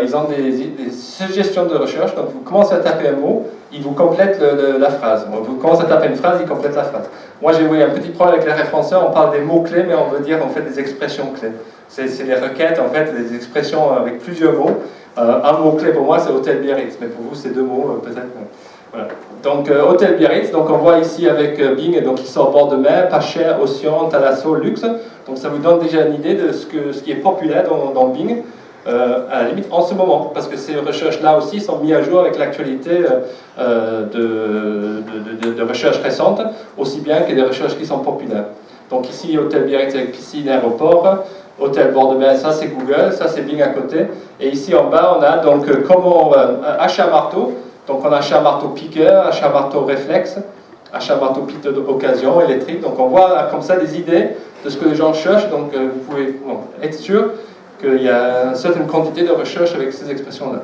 ils ont des suggestions de recherche. Donc vous commencez à taper un mot, ils vous complètent la phrase. Vous commencez à taper une phrase, ils complètent la phrase. Moi j'ai eu un petit problème avec les référenceurs, on parle des mots-clés, mais on veut dire en fait des expressions clés. C'est les requêtes, en fait, des expressions avec plusieurs mots. Un mot-clé pour moi c'est Hôtel Biarritz, mais pour vous c'est 2 mots peut-être. Voilà. Donc Hôtel Biarritz, donc on voit ici avec Bing, donc il sort bord de mer, pas cher, Océan, Thalasso, luxe. Donc ça vous donne déjà une idée de ce qui est populaire dans Bing, à la limite en ce moment, parce que ces recherches-là aussi sont mises à jour avec l'actualité de recherches récentes, aussi bien que des recherches qui sont populaires. Donc ici, Hôtel Biarritz avec piscine, aéroport, Hôtel bord de mer, ça c'est Google, ça c'est Bing à côté. Et ici en bas, on a donc achat marteau. Donc on a achat marteau piqueur, achat marteau réflexe, achat marteau piqueur d'occasion, électrique. Donc on voit comme ça des idées de ce que les gens cherchent. Donc vous pouvez être sûr qu'il y a une certaine quantité de recherche avec ces expressions-là.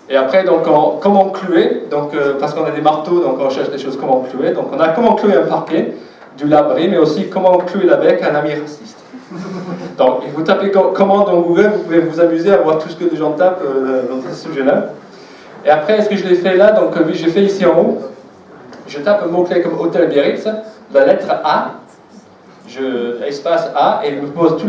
Et après, donc, comment clouer, donc, parce qu'on a des marteaux, donc on cherche des choses comment clouer. Donc on a comment clouer un parquet, du labri, mais aussi comment clouer la bec à un ami raciste. Donc vous tapez comment dans Google, vous pouvez vous amuser à voir tout ce que les gens tapent dans ce sujet-là. Et après, est-ce que je l'ai fait là? Donc oui, j'ai fait ici en haut. Je tape un mot-clé comme Hôtel Biarritz, la lettre A, espace A, et il me pose tous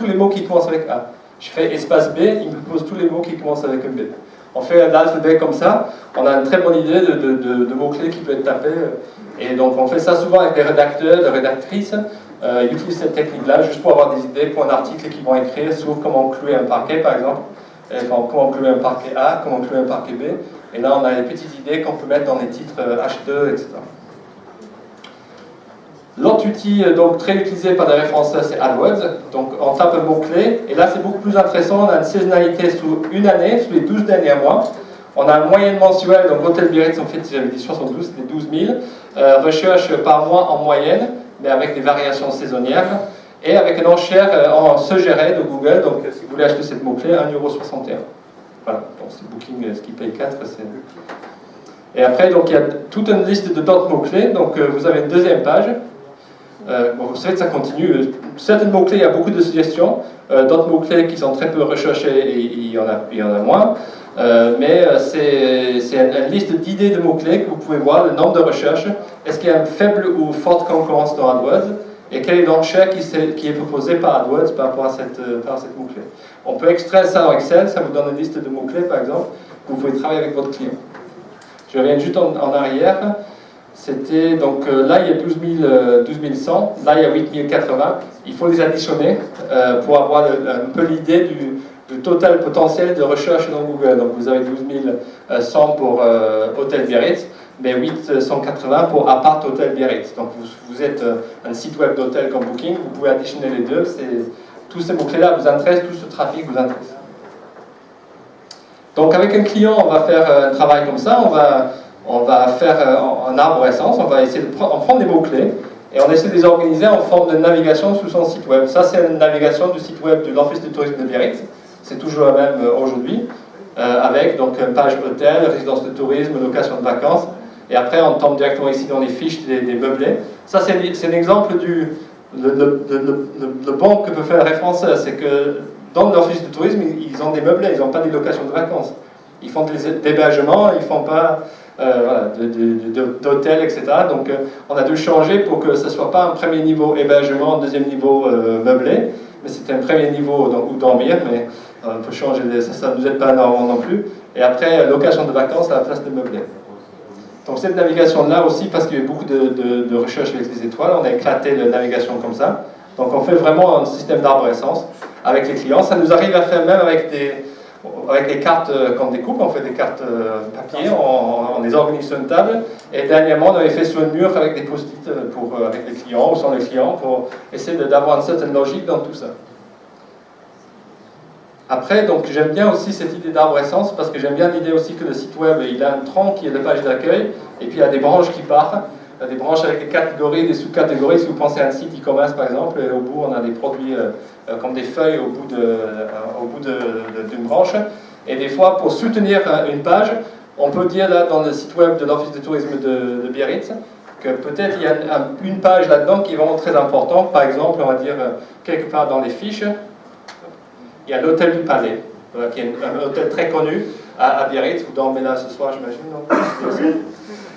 les mots qui commencent avec A. Je fais espace B, il me pose tous les mots qui commencent avec un B. On fait l'alphabet comme ça, on a une très bonne idée de mots-clés qui peuvent être tapés. Et donc on fait ça souvent avec des rédacteurs, des rédactrices. Ils utilisent cette technique-là juste pour avoir des idées pour un article qu'ils vont écrire sur comment clouer un parquet, par exemple. Enfin, comment clouer un parquet A, comment clouer un parquet B. Et là, on a des petites idées qu'on peut mettre dans les titres H2, etc. L'autre outil donc, très utilisé par des référenceurs, c'est AdWords. Donc, on tape un mot-clé. Et là, c'est beaucoup plus intéressant. On a une saisonnalité sur une année, sur les 12 derniers mois. On a une moyenne mensuelle, donc Hôtel Biarritz, en fait, j'avais dit 72, c'était 12 000 recherches par mois en moyenne, mais avec des variations saisonnières, et avec une enchère en suggéré de Google, donc si vous voulez acheter cette mot-clé, 1,61 €. Voilà, donc c'est Booking, ce qui paye 4, c'est... Et après, donc, il y a toute une liste de d'autres mots-clés, donc vous avez une deuxième page. Bon, vous savez que ça continue. Certains mots-clés, il y a beaucoup de suggestions. D'autres mots-clés qui sont très peu recherchés, et il y en a moins. Mais c'est une liste d'idées de mots-clés que vous pouvez voir, le nombre de recherches. Est-ce qu'il y a une faible ou forte concurrence dans AdWords? Et quelle est l'enchère qui est proposée par AdWords par rapport à cette mot-clé? On peut extraire ça en Excel, ça vous donne une liste de mots-clés par exemple, que vous pouvez travailler avec votre client. Je reviens juste en arrière. C'était donc là il y a 12 100, là il y a 8 080. Il faut les additionner pour avoir un peu l'idée du total potentiel de recherche dans Google. Donc vous avez 12 100 pour Hôtel Biarritz, mais 880 pour Appart Hôtel Biarritz. Donc vous êtes un site web d'hôtel comme Booking, vous pouvez additionner les deux. Tous ces mots-clés-là vous intéressent, tout ce trafic vous intéresse. Donc avec un client, on va faire un travail comme ça, on va faire un arborescence, on va essayer de prendre des mots-clés et on essaie de les organiser en forme de navigation sous son site web. Ça, c'est une navigation du site web de l'Office de tourisme de Biarritz. C'est toujours la même aujourd'hui, avec donc une page hôtel, résidence de tourisme, location de vacances. Et après, on tombe directement ici dans les fiches des meublés. Ça, c'est un exemple le bon que peut faire le référenceur. C'est que dans l'Office de tourisme, ils ont des meublés, ils n'ont pas des locations de vacances. Ils font des hébergements, ils ne font pas... voilà, d'hôtels, etc. Donc on a dû changer pour que ce ne soit pas un premier niveau hébergement, un deuxième niveau meublé, mais c'était un premier niveau où dormir, mais on peut changer, ça ne nous aide pas énormément non plus. Et après, location de vacances à la place de meublé. Donc cette navigation-là aussi, parce qu'il y a eu beaucoup de recherches avec les étoiles, on a éclaté la navigation comme ça. Donc on fait vraiment un système d'arborescence avec les clients. Ça nous arrive à faire même avec des cartes qu'on découpe, on fait des cartes papier, on les organise sur une table, et dernièrement on avait fait sur un mur avec des post-it avec les clients ou sans les clients pour essayer d'avoir une certaine logique dans tout ça. Après, donc j'aime bien aussi cette idée d'arborescence parce que j'aime bien l'idée aussi que le site web il a un tronc qui est la page d'accueil et puis il y a des branches qui partent. Il y a des branches avec des catégories, des sous-catégories. Si vous pensez à un site e-commerce par exemple, et au bout on a des produits comme des feuilles au bout d'une branche. Et des fois, pour soutenir une page, on peut dire là dans le site web de l'Office de tourisme de Biarritz que peut-être il y a une page là-dedans qui est vraiment très importante. Par exemple, on va dire quelque part dans les fiches, il y a l'hôtel du Palais, qui est un hôtel très connu à Biarritz. Vous dormez là ce soir, j'imagine, non?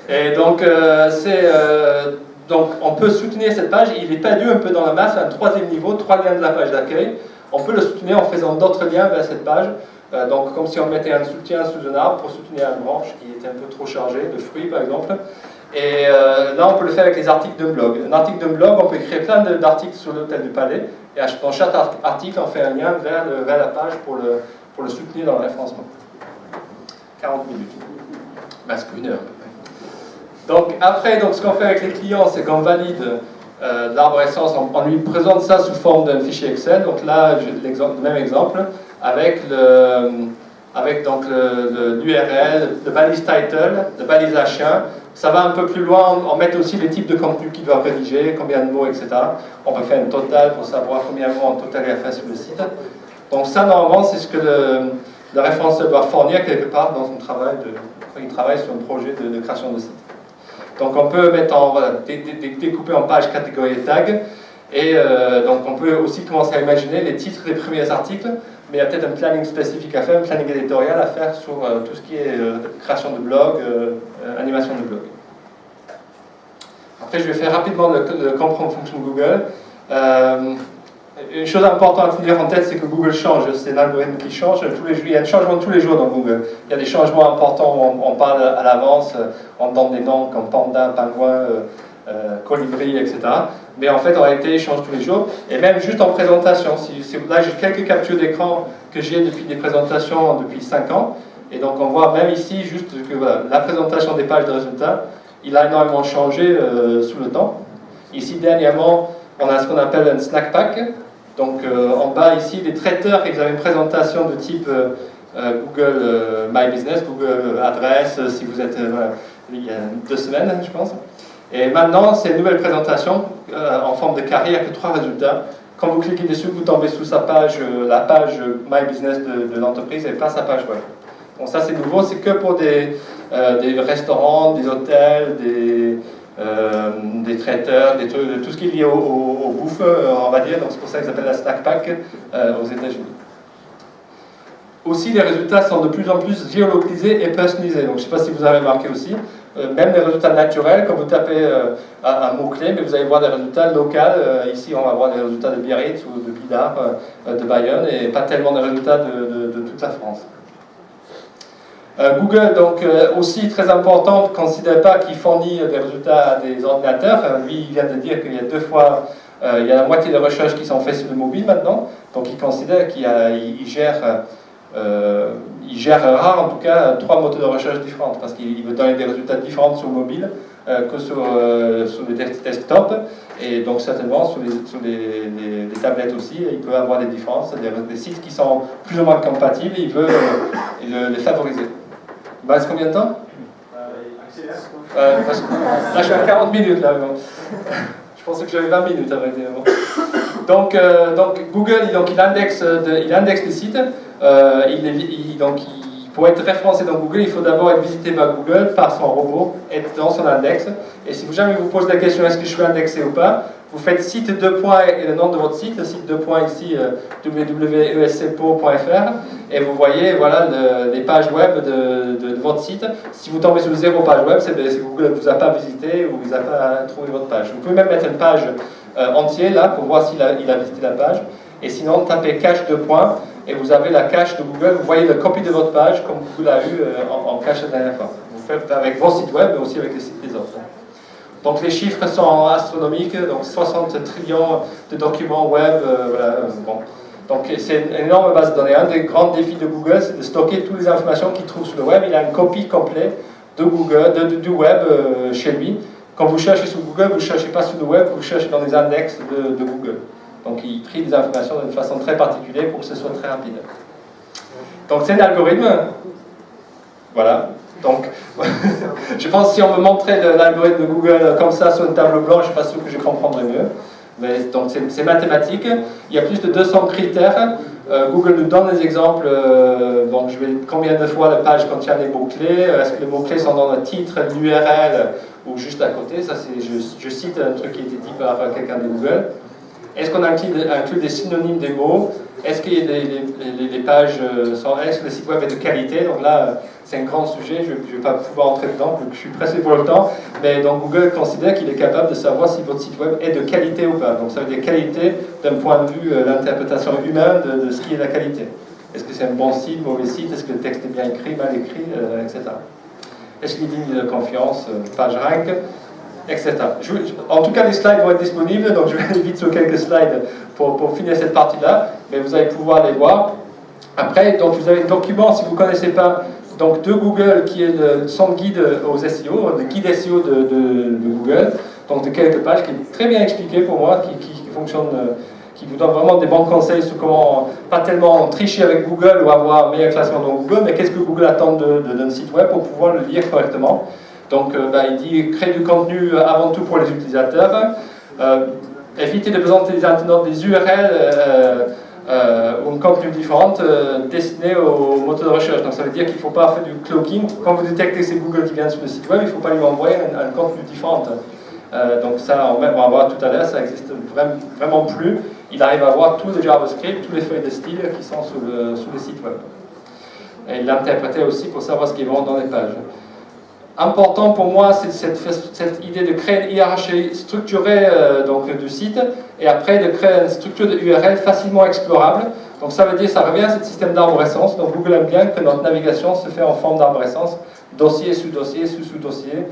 Et donc, donc, on peut soutenir cette page. Il est perdu un peu dans la masse, un troisième niveau, 3 liens de la page d'accueil. On peut le soutenir en faisant d'autres liens vers cette page. Donc, comme si on mettait un soutien sous un arbre pour soutenir une branche qui était un peu trop chargée, de fruits par exemple. Et là, on peut le faire avec les articles d'un blog. Un article d'un blog, on peut créer plein d'articles sur l'hôtel du Palais. Et dans chaque article, on fait un lien vers la page pour le soutenir dans le référencement. 40 minutes. Presque une heure. Donc après, ce qu'on fait avec les clients, c'est qu'on valide l'arborescence, on lui présente ça sous forme d'un fichier Excel. Donc là, j'ai le même exemple, avec l'URL, le balise title, le balise H1. Ça va un peu plus loin, on met aussi les types de contenus qu'ils doivent rédiger, combien de mots, etc. On peut faire un total pour savoir combien de mots en total il a fait sur le site. Donc ça, normalement, c'est ce que le référenceur doit fournir quelque part dans son travail, quand il travaille sur un projet de création de site. Donc on peut mettre découper en pages, catégories et tags. Et donc on peut aussi commencer à imaginer les titres des premiers articles, mais il y a peut-être un planning spécifique à faire, un planning éditorial à faire sur tout ce qui est création de blog, animation de blog. Après je vais faire rapidement le comprendre fonction Google. Une chose importante à tenir en tête, c'est que Google change, c'est l'algorithme qui change tous les jours. Il y a un changement tous les jours dans Google. Il y a des changements importants où on parle à l'avance, on donne des noms comme panda, pingouin, colibri, etc. Mais en fait, en réalité, il change tous les jours. Et même juste en présentation. Là, j'ai quelques captures d'écran que j'ai depuis des présentations depuis 5 ans. Et donc, on voit même ici, juste que voilà, la présentation des pages de résultats, il a énormément changé sous le temps. Ici, dernièrement, on a ce qu'on appelle un snack pack. Donc en bas ici, les traiteurs, ils avaient une présentation de type Google My Business, Google Adresse, si vous êtes il y a 2 semaines, je pense. Et maintenant, c'est une nouvelle présentation en forme de carré, il n'y a que 3 résultats. Quand vous cliquez dessus, vous tombez sous sa page, la page My Business de l'entreprise et pas sa page web. Donc ça, c'est nouveau, c'est que pour des restaurants, des hôtels, des traiteurs, des trucs, tout ce qui est lié au bouffe, on va dire. Donc c'est pour ça qu'ils appellent la snack pack aux États-Unis. Aussi, les résultats sont de plus en plus géolocalisés et personnalisés. Donc je ne sais pas si vous avez remarqué aussi, même les résultats naturels, quand vous tapez un mot-clé, mais vous allez voir des résultats locaux. Ici, on va voir des résultats de Biarritz ou de Bidart, de Bayonne, et pas tellement des résultats de toute la France. Google, donc, aussi très important, ne considère pas qu'il fournit des résultats à des ordinateurs. Lui, il vient de dire qu'il y a 2 fois, il y a la moitié des recherches qui sont faites sur le mobile maintenant. Donc, il considère qu'il gère rare, en tout cas, 3 moteurs de recherche différentes, parce qu'il veut donner des résultats différents sur le mobile que sur les desktops, et donc certainement sur les tablettes aussi, il peut avoir des différences, des sites qui sont plus ou moins compatibles, il veut les favoriser. Il reste combien de temps? Là, je suis à 40 minutes, là. Je pensais que j'avais 20 minutes, à vrai dire. Donc Google, il indexe les sites. Pour être référencé dans Google, il faut d'abord être visité par Google, par son robot, être dans son index. Et si jamais vous posez la question est-ce que je suis indexé ou pas, vous faites site 2 points et le nom de votre site, le site 2 points ici, www.escpo.fr, et vous voyez voilà, les pages web de votre site. Si vous tombez sur 0 page web, c'est que Google ne vous a pas visité ou ne vous a pas trouvé votre page. Vous pouvez même mettre une page entière là pour voir s'il a visité la page. Et sinon, tapez cache 2 points et vous avez la cache de Google. Vous voyez la copie de votre page comme Google a eu en cache la dernière fois. Vous faites avec vos sites web mais aussi avec les sites des autres. Donc les chiffres sont astronomiques, donc 60 trillions de documents web. Voilà, bon. Donc c'est une énorme base de données. Un des grands défis de Google, c'est de stocker toutes les informations qu'il trouve sur le web. Il a une copie complète de Google, du web chez lui. Quand vous cherchez sur Google, vous ne cherchez pas sur le web, vous cherchez dans les index de Google. Donc il trie les informations d'une façon très particulière pour que ce soit très rapide. Donc c'est un algorithme. Voilà. Donc je pense que si on me montrait l'algorithme de Google comme ça sur une table blanche, je ne suis pas sûr que je comprendrais mieux. Mais, donc c'est mathématique. Il y a plus de 200 critères. Google nous donne des exemples. Donc combien de fois la page contient des mots-clés? Est-ce que les mots-clés sont dans le titre, l'URL ou juste à côté? Ça, je cite un truc qui a été dit par quelqu'un de Google. Est-ce qu'on inclut des synonymes des mots? Est-ce que les pages est-ce que le site web est de qualité? Donc là, c'est un grand sujet, je ne vais pas pouvoir entrer dedans, je suis pressé pour le temps. Mais donc Google considère qu'il est capable de savoir si votre site web est de qualité ou pas. Donc ça veut dire qualité d'un point de vue l'interprétation humaine de ce qui est la qualité. Est-ce que c'est un bon site, mauvais site? Est-ce que le texte est bien écrit, mal écrit, etc. Est-ce qu'il est digne de confiance, page rank, etc. En tout cas, les slides vont être disponibles, donc je vais aller vite sur quelques slides pour finir cette partie-là, mais vous allez pouvoir les voir. Après, donc vous avez le document, si vous ne connaissez pas, donc de Google, qui est son guide aux SEO, le guide SEO de Google, donc de quelques pages, qui est très bien expliqué pour moi, qui fonctionne, qui vous donne vraiment des bons conseils sur comment, pas tellement tricher avec Google ou avoir un meilleur classement dans Google, mais qu'est-ce que Google attend d'un site web pour pouvoir le lire correctement. Donc il dit créer du contenu avant tout pour les utilisateurs, éviter de présenter des internautes des URL ou un contenu différent destiné au moteur de recherche. Donc ça veut dire qu'il ne faut pas faire du cloaking. Quand vous détectez que c'est Google qui vient sur le site web, il ne faut pas lui envoyer un contenu différent. Donc ça, on va voir tout à l'heure, ça n'existe vraiment plus. Il arrive à voir tout le JavaScript, tous les feuilles de style qui sont sur le site web. Et il l'interprétait aussi pour savoir ce qui est vraiment dans les pages. Important pour moi, c'est cette idée de créer une hiérarchie structurée du site et après de créer une structure de URL facilement explorable. Donc ça veut dire, ça revient à ce système d'arborescence. Donc Google aime bien que notre navigation se fait en forme d'arborescence, dossier, sous-dossier, sous-sous-dossier,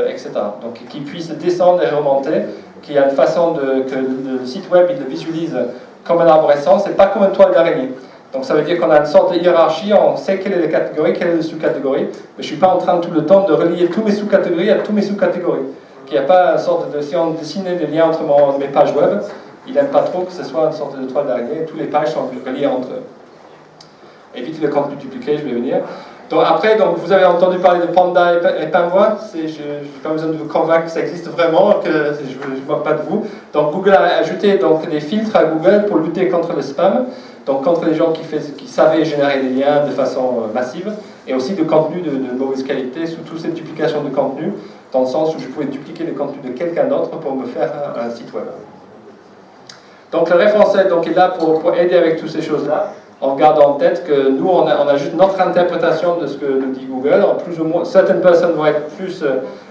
etc. Donc qu'il puisse descendre et remonter, qu'il y a une façon que le site web il le visualise comme une arborescence et pas comme une toile d'araignée. Donc ça veut dire qu'on a une sorte de hiérarchie, on sait quelle est la catégorie, quelle est la sous-catégorie, mais je ne suis pas en train tout le temps de relier tous mes sous-catégories à tous mes sous-catégories. Qu'il n'y a pas une sorte de... Si on dessinait des liens entre mes pages web, il n'aime pas trop que ce soit une sorte de toile d'araignée, tous les pages sont reliées entre eux. éviter le contenu dupliqué, je vais venir. Donc après, donc, vous avez entendu parler de Panda et Pingouin, je n'ai pas besoin de vous convaincre que ça existe vraiment, que je ne moque pas de vous. Donc Google a ajouté donc, des filtres à Google pour lutter contre le spam, donc contre les gens qui savaient générer des liens de façon massive, et aussi de contenu de mauvaise qualité, sous toutes ces duplications de contenu, dans le sens où je pouvais dupliquer le contenu de quelqu'un d'autre pour me faire un site web. Donc le référenceur donc, est là pour aider avec toutes ces choses-là, en gardant en tête que nous, on a juste notre interprétation de ce que nous dit Google. En plus ou moins, certaines personnes vont être plus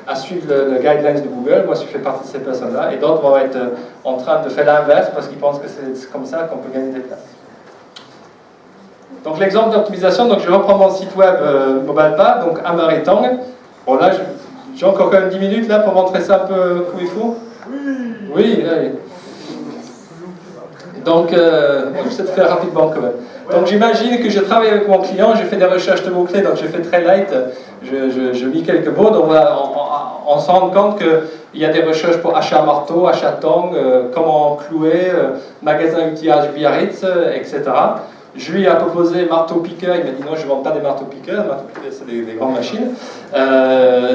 à suivre le guidelines de Google, moi je fais partie de ces personnes-là, et d'autres vont être en train de faire l'inverse parce qu'ils pensent que c'est comme ça qu'on peut gagner des places. Donc l'exemple d'optimisation, donc je reprends mon site web MobilePad, donc Amaritong. Bon là, j'ai encore quand même 10 minutes là pour montrer ça un peu fou et fou. Oui, allez. Donc, j'essaie de faire rapidement quand même. Donc j'imagine que je travaille avec mon client, j'ai fait des recherches de mots-clés, donc j'ai fait très light, je lis quelques mots, donc on se rend compte qu'il y a des recherches pour achat marteau, achat tong, comment clouer, magasin outillage Biarritz, etc. Je lui ai proposé marteau-piqueur, il m'a dit non, je ne vends pas des marteaux-piqueurs, marteaux-piqueurs c'est des grandes machines.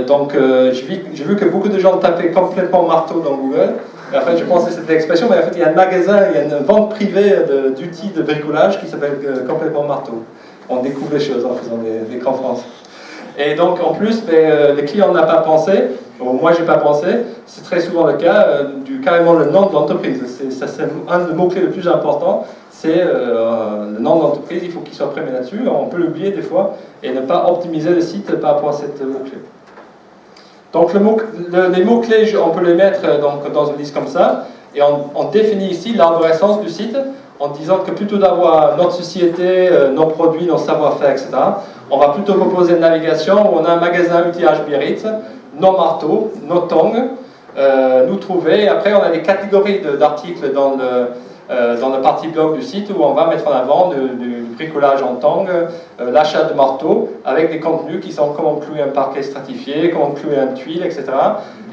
Donc j'ai vu que beaucoup de gens tapaient complètement marteau dans Google. Et en fait, je pensais que c'était l'expression, mais en fait, il y a un magasin, il y a une vente privée d'outils de bricolage qui s'appelle complètement marteau. On découvre les choses en faisant des conférences. Et donc, en plus, les clients n'ont pas pensé, ou moi, je n'ai pas pensé, c'est très souvent le cas, carrément le nom de l'entreprise. C'est un des mots-clés le plus important, c'est le nom de l'entreprise, il faut qu'il soit prémis là-dessus. On peut l'oublier des fois, et ne pas optimiser le site par rapport à cette mot-clé. Donc les mots-clés, on peut les mettre dans une liste comme ça, et on définit ici l'arborescence du site, en disant que plutôt d'avoir notre société, nos produits, nos savoir-faire, etc., on va plutôt proposer une navigation où on a un magasin outillage Biarritz, nos marteaux, nos tongs, nous trouver, et après on a des catégories d'articles dans la partie blog du site où on va mettre en avant du bricolage en tong, l'achat de marteaux, avec des contenus qui sont comment clouer un parquet stratifié, comment clouer un tuile, etc.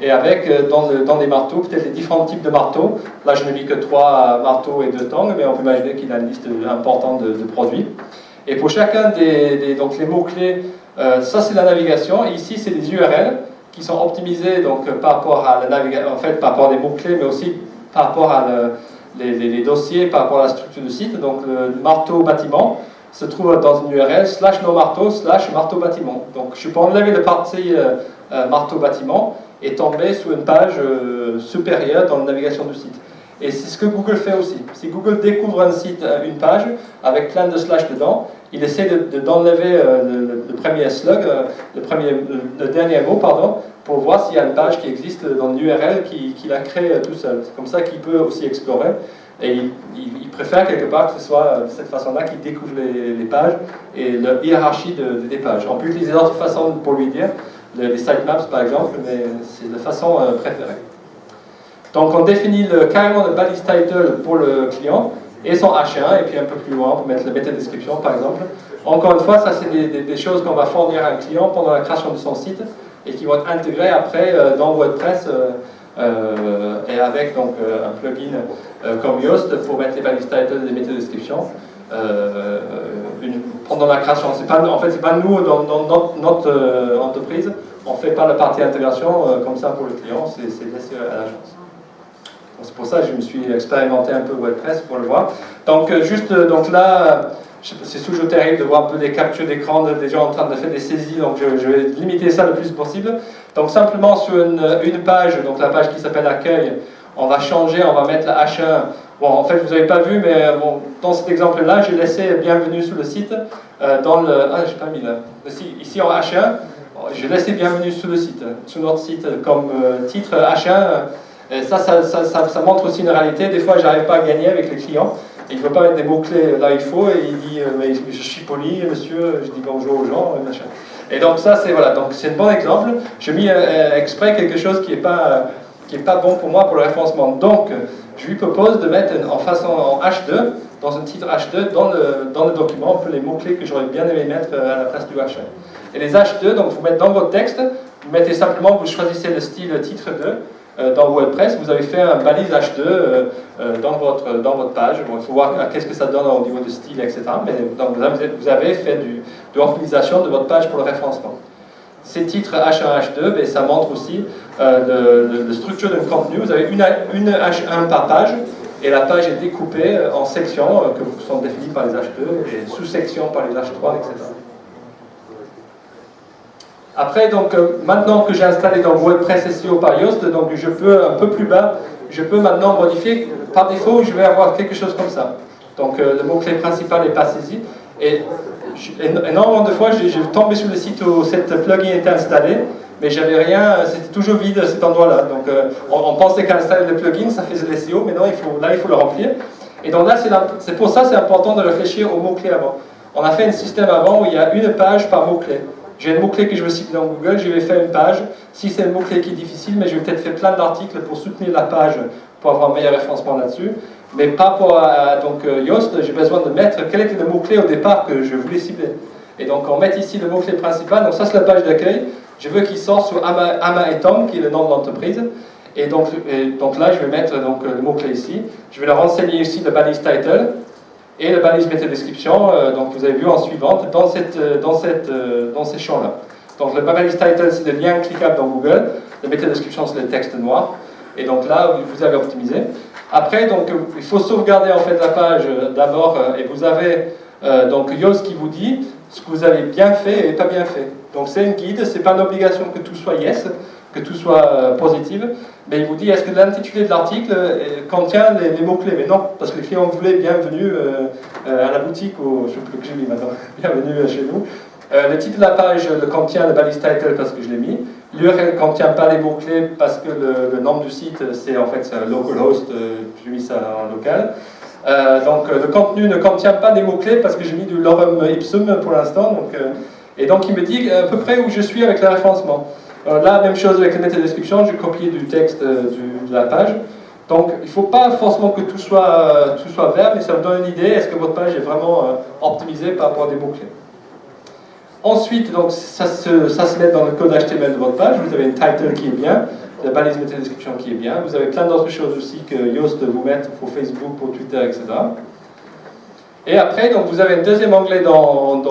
Et avec dans des marteaux, peut-être les différents types de marteaux. Là je ne lis que 3 marteaux et 2 tongs, mais on peut imaginer qu'il a une liste importante de produits. Et pour chacun donc les mots-clés, ça c'est la navigation, et ici c'est des URL qui sont optimisés donc, par rapport à la navigation, en fait par rapport à des mots-clés, mais aussi par rapport à les dossiers, par rapport à la structure du site. Donc le marteau bâtiment se trouve dans une URL /nos marteaux /marteau bâtiment. Donc je peux enlever le parti marteau bâtiment et tomber sur une page supérieure dans la navigation du site. Et c'est ce que Google fait aussi. Si Google découvre un site, une page, avec plein de slash dedans, il essaie d'enlever le premier slug, le dernier mot, pardon, pour voir s'il y a une page qui existe dans l'URL qu'il a créé tout seul. C'est comme ça qu'il peut aussi explorer. Et il préfère quelque part que ce soit de cette façon-là qu'il découvre les pages et la hiérarchie des pages. On peut utiliser d'autres façons pour lui dire, les sitemaps par exemple, mais c'est la façon préférée. Donc on définit carrément le balise title pour le client et son H1, et puis un peu plus loin, on peut mettre la métadescription par exemple. Encore une fois, ça c'est des choses qu'on va fournir à un client pendant la création de son site et qui vont être intégrées après dans WordPress et avec donc, un plugin comme Yoast pour mettre les balises title et les métadescriptions pendant la création. En fait, c'est pas nous dans notre entreprise, on ne fait pas la partie intégration comme ça pour le client, c'est laissé à l'agence. C'est pour ça que je me suis expérimenté un peu WordPress pour le voir. Donc donc là, c'est toujours terrible de voir un peu des captures d'écran des gens en train de faire des saisies, donc je vais limiter ça le plus possible. Donc simplement sur une page, donc la page qui s'appelle accueil, on va changer, on va mettre la H1. Bon, en fait, vous n'avez pas vu, mais bon, dans cet exemple-là, j'ai laissé bienvenue sur le site dans le... Ah, j'ai pas mis là. Ici en H1, j'ai laissé bienvenue sur le site, sur notre site comme titre H1. Et ça montre aussi une réalité. Des fois, j'arrive pas à gagner avec les clients. Et il ne veut pas mettre des mots-clés là il faut. Et il dit mais je suis poli, monsieur, je dis bonjour aux gens, machin. Et donc, ça, c'est voilà. Donc, c'est un bon exemple. J'ai mis exprès quelque chose qui n'est pas bon pour moi pour le référencement. Donc, je lui propose de mettre en H2, dans un titre H2, dans le document, un peu les mots-clés que j'aurais bien aimé mettre à la place du H1. Et les H2, donc, vous mettez dans votre texte, vous mettez simplement, vous choisissez le style titre 2. dans WordPress, vous avez fait un balise H2 dans votre page. Bon, il faut voir qu'est-ce que ça donne au niveau de style, etc. Mais donc, vous avez fait de l'optimisation de votre page pour le référencement. Ces titres H1, H2, ben, ça montre aussi la structure d'un contenu. Vous avez une H1 par page, et la page est découpée en sections que sont définies par les H2, et sous-sections par les H3, etc. Après, donc, maintenant que j'ai installé dans WordPress SEO par Yoast, donc je peux, un peu plus bas, je peux maintenant modifier. Par défaut, je vais avoir quelque chose comme ça. Donc, le mot-clé principal n'est pas saisi. Et énormément de fois, j'ai tombé sur le site où cette plugin était installé, mais j'avais rien, c'était toujours vide cet endroit-là. Donc, on pensait qu'installer le plugin, ça faisait le SEO, mais non, il faut le remplir. Et donc là, c'est pour ça que c'est important de réfléchir aux mots-clés avant. On a fait un système avant où il y a une page par mot-clé. J'ai un mot-clé que je veux citer dans Google, je vais faire une page. Si c'est un mot-clé qui est difficile, mais je vais peut-être faire plein d'articles pour soutenir la page, pour avoir un meilleur référencement là-dessus. Mais par rapport à Yoast, j'ai besoin de mettre quel était le mot-clé au départ que je voulais cibler. Et donc on met ici le mot-clé principal, donc ça c'est la page d'accueil. Je veux qu'il sorte sur Ama et Tom, qui est le nom de l'entreprise. Et donc là, je vais mettre le mot-clé ici. Je vais leur renseigner ici le balise title et le balise meta-description. Donc vous avez vu en suivante dans ces champs-là. Donc le balise title, c'est le lien cliquable dans Google. Le meta-description, c'est le texte noir. Et donc là, vous avez optimisé. Après, donc, il faut sauvegarder en fait la page d'abord. Et vous avez donc Yoast qui vous dit ce que vous avez bien fait et pas bien fait. Donc c'est une guide, c'est pas une obligation que tout soit yes, que tout soit positif, mais il vous dit est-ce que l'intitulé de l'article contient les mots-clés. Mais non, parce que le client voulait bienvenue à la boutique, je ne sais plus que j'ai mis maintenant, bienvenue chez nous. Le titre de la page le contient le balise title parce que je l'ai mis. L'URL ne contient pas les mots-clés parce que le nom du site c'est en fait un localhost, j'ai mis ça en local. Donc le contenu ne contient pas des mots-clés parce que j'ai mis du lorem ipsum pour l'instant. Et donc il me dit à peu près où je suis avec le référencement. Là, même chose avec la métadescription, j'ai copié du texte de la page. Donc il ne faut pas forcément que tout soit vert, mais ça me donne une idée, est-ce que votre page est vraiment optimisée par rapport à des mots-clés. Ensuite, donc, ça se met dans le code HTML de votre page, vous avez une title qui est bien, la balise métadescription qui est bien, vous avez plein d'autres choses aussi que Yoast vous met pour Facebook, pour Twitter, etc. Et après, donc, vous avez un deuxième onglet dans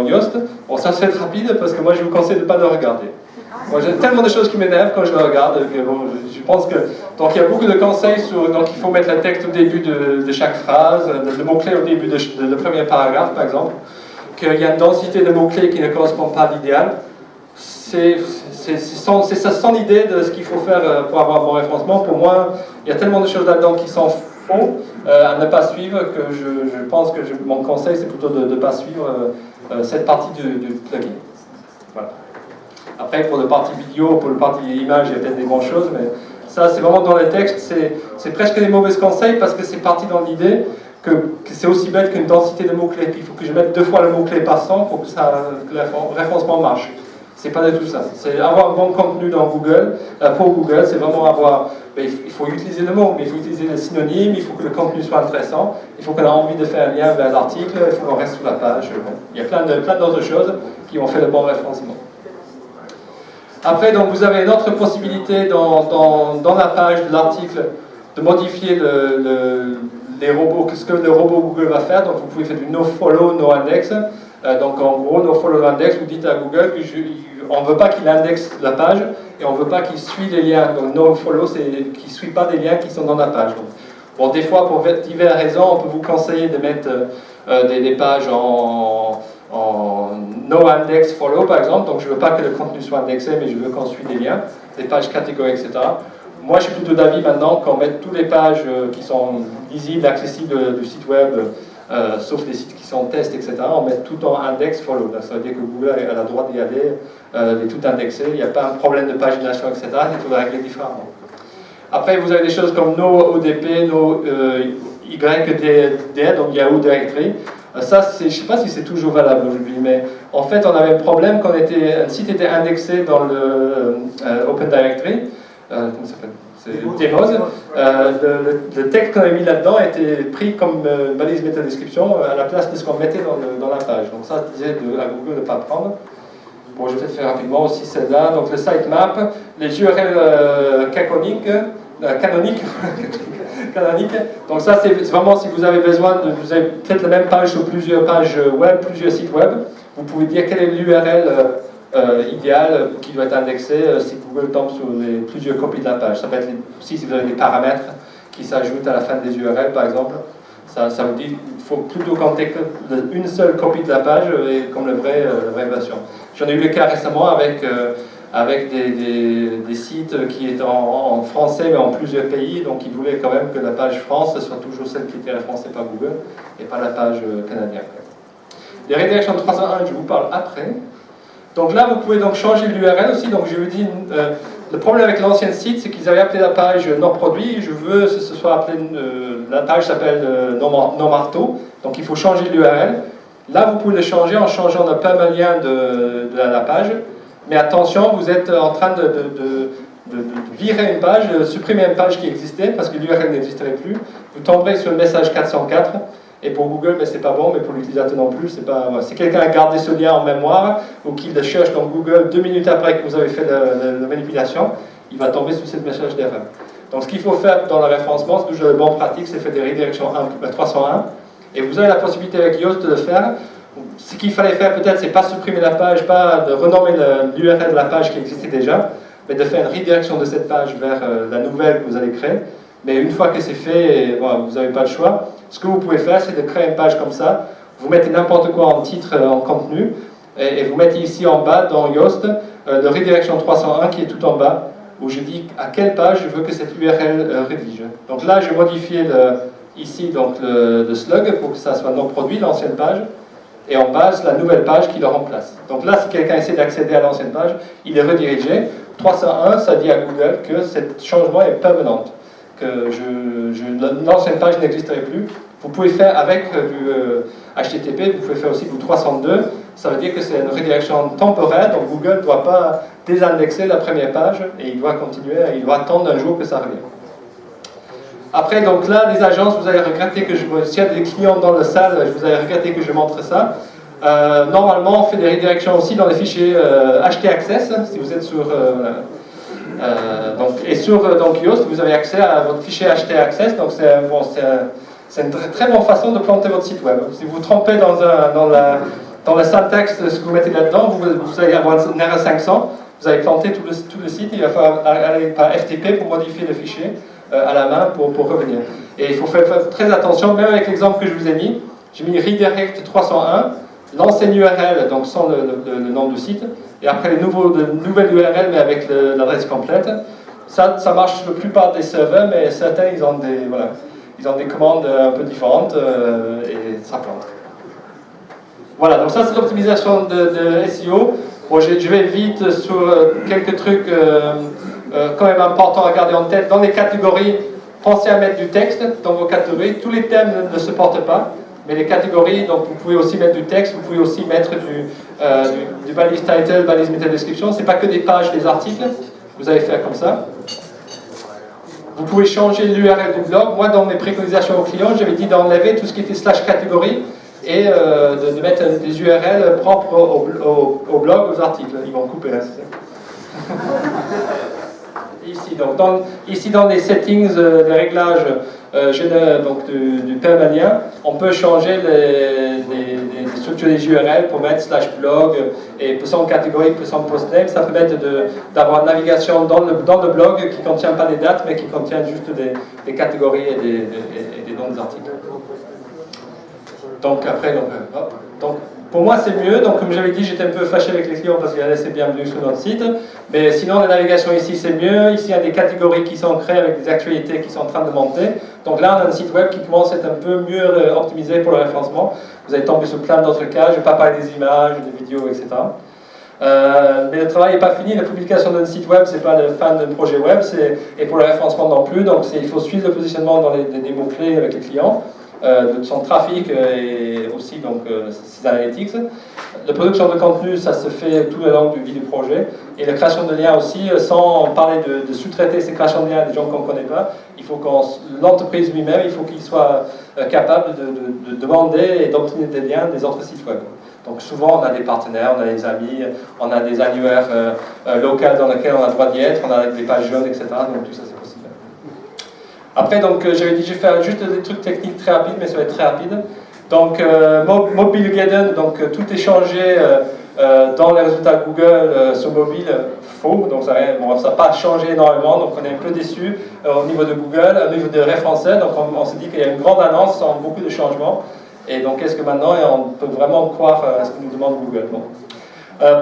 Yoast. Bon, ça se fait rapide parce que moi je vous conseille de ne pas le regarder. Moi j'ai tellement de choses qui m'énervent quand je le regarde que bon, je pense que. Donc il y a beaucoup de conseils sur. Donc il faut mettre le texte au début de chaque phrase, le mot-clé au début de premier paragraphe par exemple. Qu'il y a une densité de mots-clés qui ne correspond pas à l'idéal. C'est son idée de ce qu'il faut faire pour avoir un bon référencement. Pour moi, il y a tellement de choses là-dedans qui sont faux à ne pas suivre que je pense que mon conseil c'est plutôt de ne pas suivre cette partie du plugin. Voilà. Après pour le partie vidéo, pour le partie image, il y a peut-être des bonnes choses, mais ça c'est vraiment dans les textes, c'est presque des mauvais conseils parce que c'est parti dans l'idée que c'est aussi bête qu'une densité de mots-clés. Il faut que je mette 2 fois le mot-clé par 100 pour que le référencement marche. C'est pas du tout ça. C'est avoir un bon contenu dans Google, pour Google, c'est vraiment avoir. Il faut utiliser le mot, mais il faut utiliser le synonyme, il faut que le contenu soit intéressant, il faut qu'on ait envie de faire un lien vers l'article, il faut qu'on reste sur la page. Il y a plein d'autres choses qui ont fait le bon référencement. Après, donc, vous avez une autre possibilité dans la page de l'article de modifier les robots, ce que le robot Google va faire. Donc vous pouvez faire du nofollow, noindex. Donc en gros, nofollow, noindex, vous dites à Google qu'on ne veut pas qu'il indexe la page et on ne veut pas qu'il suive les liens. Donc nofollow, c'est qu'il ne suit pas des liens qui sont dans la page. Donc, bon, des fois, pour diverses raisons, on peut vous conseiller de mettre des pages en no index follow par exemple. Donc je ne veux pas que le contenu soit indexé, mais je veux qu'on suive des liens, des pages catégories, etc. Moi, je suis plutôt d'avis maintenant qu'on mette toutes les pages qui sont lisibles, accessibles du site web, sauf les sites qui sont test, etc. On met tout en index follow. Ça veut dire que Google a le droit d'y aller, de tout indexer. Il n'y a pas un problème de pagination, etc. Il faut le régler différemment. Après, vous avez des choses comme no ODP, no YDR, donc Yahoo Directory. Ça, je ne sais pas si c'est toujours valable aujourd'hui, mais en fait, on avait un problème quand un site était indexé dans le Open Directory. Comment ça s'appelle? C'est Demos. Le texte qu'on a mis là-dedans a été pris comme balise métadescription à la place de ce qu'on mettait dans la page. Donc ça, je disais à Google de ne pas prendre. Bon, je vais peut-être faire rapidement aussi celle-là. Donc le sitemap, les URL canoniques. Donc ça, c'est vraiment si vous avez besoin de... Vous avez peut-être la même page sur plusieurs pages web, plusieurs sites web. Vous pouvez dire quelle est l'URL idéale qui doit être indexée si Google tombe sur plusieurs copies de la page. Ça peut être aussi si vous avez des paramètres qui s'ajoutent à la fin des URL, par exemple. Ça vous dit qu'il faut plutôt compter une seule copie de la page comme la vraie version. J'en ai eu le cas récemment avec des sites qui étaient en français mais en plusieurs pays, donc ils voulaient quand même que la page France soit toujours celle qui était référencée par Google et pas la page canadienne. Les redirections 301, je vous parle après. Donc là, vous pouvez donc changer l'URL aussi. Donc je vous dis, le problème avec l'ancien site, c'est qu'ils avaient appelé la page non produit. Je veux que ce soit appelé, la page s'appelle non marteau. Donc il faut changer l'URL. Là, vous pouvez le changer en changeant le permalien de la page. Mais attention, vous êtes en train de virer une page, supprimer une page qui existait parce que l'URL n'existerait plus. Vous tomberez sur le message 404. Et pour Google, mais c'est pas bon, mais pour l'utilisateur non plus, c'est pas... Si quelqu'un a gardé ce lien en mémoire, ou qu'il le cherche dans Google 2 minutes après que vous avez fait la manipulation, il va tomber sur ce message d'erreur. Donc ce qu'il faut faire dans le référencement, c'est toujours bon pratique, c'est faire des redirections 301, et vous avez la possibilité avec Yoast de le faire. Ce qu'il fallait faire peut-être, c'est pas supprimer la page, pas de renommer l'URL de la page qui existait déjà, mais de faire une redirection de cette page vers la nouvelle que vous allez créer. Mais une fois que c'est fait, bon, vous n'avez pas le choix. Ce que vous pouvez faire, c'est de créer une page comme ça. Vous mettez n'importe quoi en titre, en contenu, et vous mettez ici en bas, dans Yoast, le redirection 301 qui est tout en bas, où je dis à quelle page je veux que cette URL rédige. Donc là, j'ai modifié ici donc le slug pour que ça soit non produit, l'ancienne page, et en bas, la nouvelle page qui le remplace. Donc là, si quelqu'un essaie d'accéder à l'ancienne page, il est redirigé. 301, ça dit à Google que ce changement est permanent, que l'ancienne page n'existerait plus. Vous pouvez faire avec du HTTP, vous pouvez faire aussi du 302, ça veut dire que c'est une redirection temporaire, donc Google ne doit pas désindexer la première page et il doit continuer, il doit attendre un jour que ça revienne. Après, donc là, les agences, vous allez regretter que s'il y a des clients dans la salle, je vous allez regretter que je montre ça. Normalement, on fait des redirections aussi dans les fichiers htaccess, si vous êtes sur... et sur Yoast, vous avez accès à votre fichier htaccess, donc c'est une très bonne façon de planter votre site web. Si vous vous trompez dans la syntaxe de ce que vous mettez là-dedans, vous allez avoir une erreur 500, vous allez planter tout le site, il va falloir aller par FTP pour modifier le fichier à la main pour revenir. Et il faut faire très attention, même avec l'exemple que je vous ai mis, j'ai mis redirect 301, l'ancienne URL, donc sans le nom du site, et après les nouvelles URL, mais avec l'adresse complète. Ça marche sur la plupart des serveurs, mais certains, ils ont des commandes un peu différentes, et ça plante. Voilà, donc ça c'est l'optimisation de SEO. Bon, je vais vite sur quelques trucs quand même importants à garder en tête. Dans les catégories, pensez à mettre du texte dans vos catégories. Tous les thèmes ne se portent pas. Mais les catégories, donc vous pouvez aussi mettre du texte, vous pouvez aussi mettre du balise title, balise meta description. C'est pas que des pages, des articles. Vous allez faire comme ça. Vous pouvez changer l'URL du blog. Moi, dans mes préconisations aux clients, j'avais dit d'enlever tout ce qui était slash catégorie et de mettre des URL propres au blog, aux articles. Ils vont couper là. Ici, dans les settings, les réglages donc du permalien, on peut changer les structures des URL pour mettre /blog et sans catégorie, sans postname. Ça permet d'avoir une navigation dans le blog qui ne contient pas des dates, mais qui contient juste des catégories et des noms des articles. Donc après, pour moi c'est mieux, donc comme j'avais dit, j'étais un peu fâché avec les clients parce qu'ils laissaient bienvenue sur notre site, mais sinon la navigation ici c'est mieux, ici il y a des catégories qui sont créées avec des actualités qui sont en train de monter, donc là on a un site web qui commence à être un peu mieux optimisé pour le référencement, vous allez tomber sur plein d'autres cas, je ne vais pas parler des images, des vidéos, etc. Mais le travail n'est pas fini, la publication d'un site web c'est pas la fin d'un projet web, et pour le référencement non plus, donc il faut suivre le positionnement dans des mots-clés avec les clients, de son trafic et aussi donc ses analytics. La production de contenu, ça se fait tout le long du vie du projet. Et la création de liens aussi, sans parler de sous-traiter ces créations de liens à des gens qu'on ne connaît pas, il faut que l'entreprise lui-même, il faut qu'il soit capable de demander et d'obtenir des liens des autres sites web. Donc souvent on a des partenaires, on a des amis, on a des annuaires locaux dans lesquels on a le droit d'y être, on a des pages jaunes, etc. Donc tout ça c'est possible. Après, donc j'avais dit, je vais faire juste des trucs techniques très rapides, mais ça va être très rapide. Donc Mobilegeddon, donc tout est changé dans les résultats Google sur mobile, faux, donc ça n'a pas changé énormément, donc on est un peu déçu au niveau de Google, au niveau de référenceurs, donc on s'est dit qu'il y a une grande annonce sans beaucoup de changements, et donc est-ce que maintenant on peut vraiment croire à ce que nous demande Google? Bon.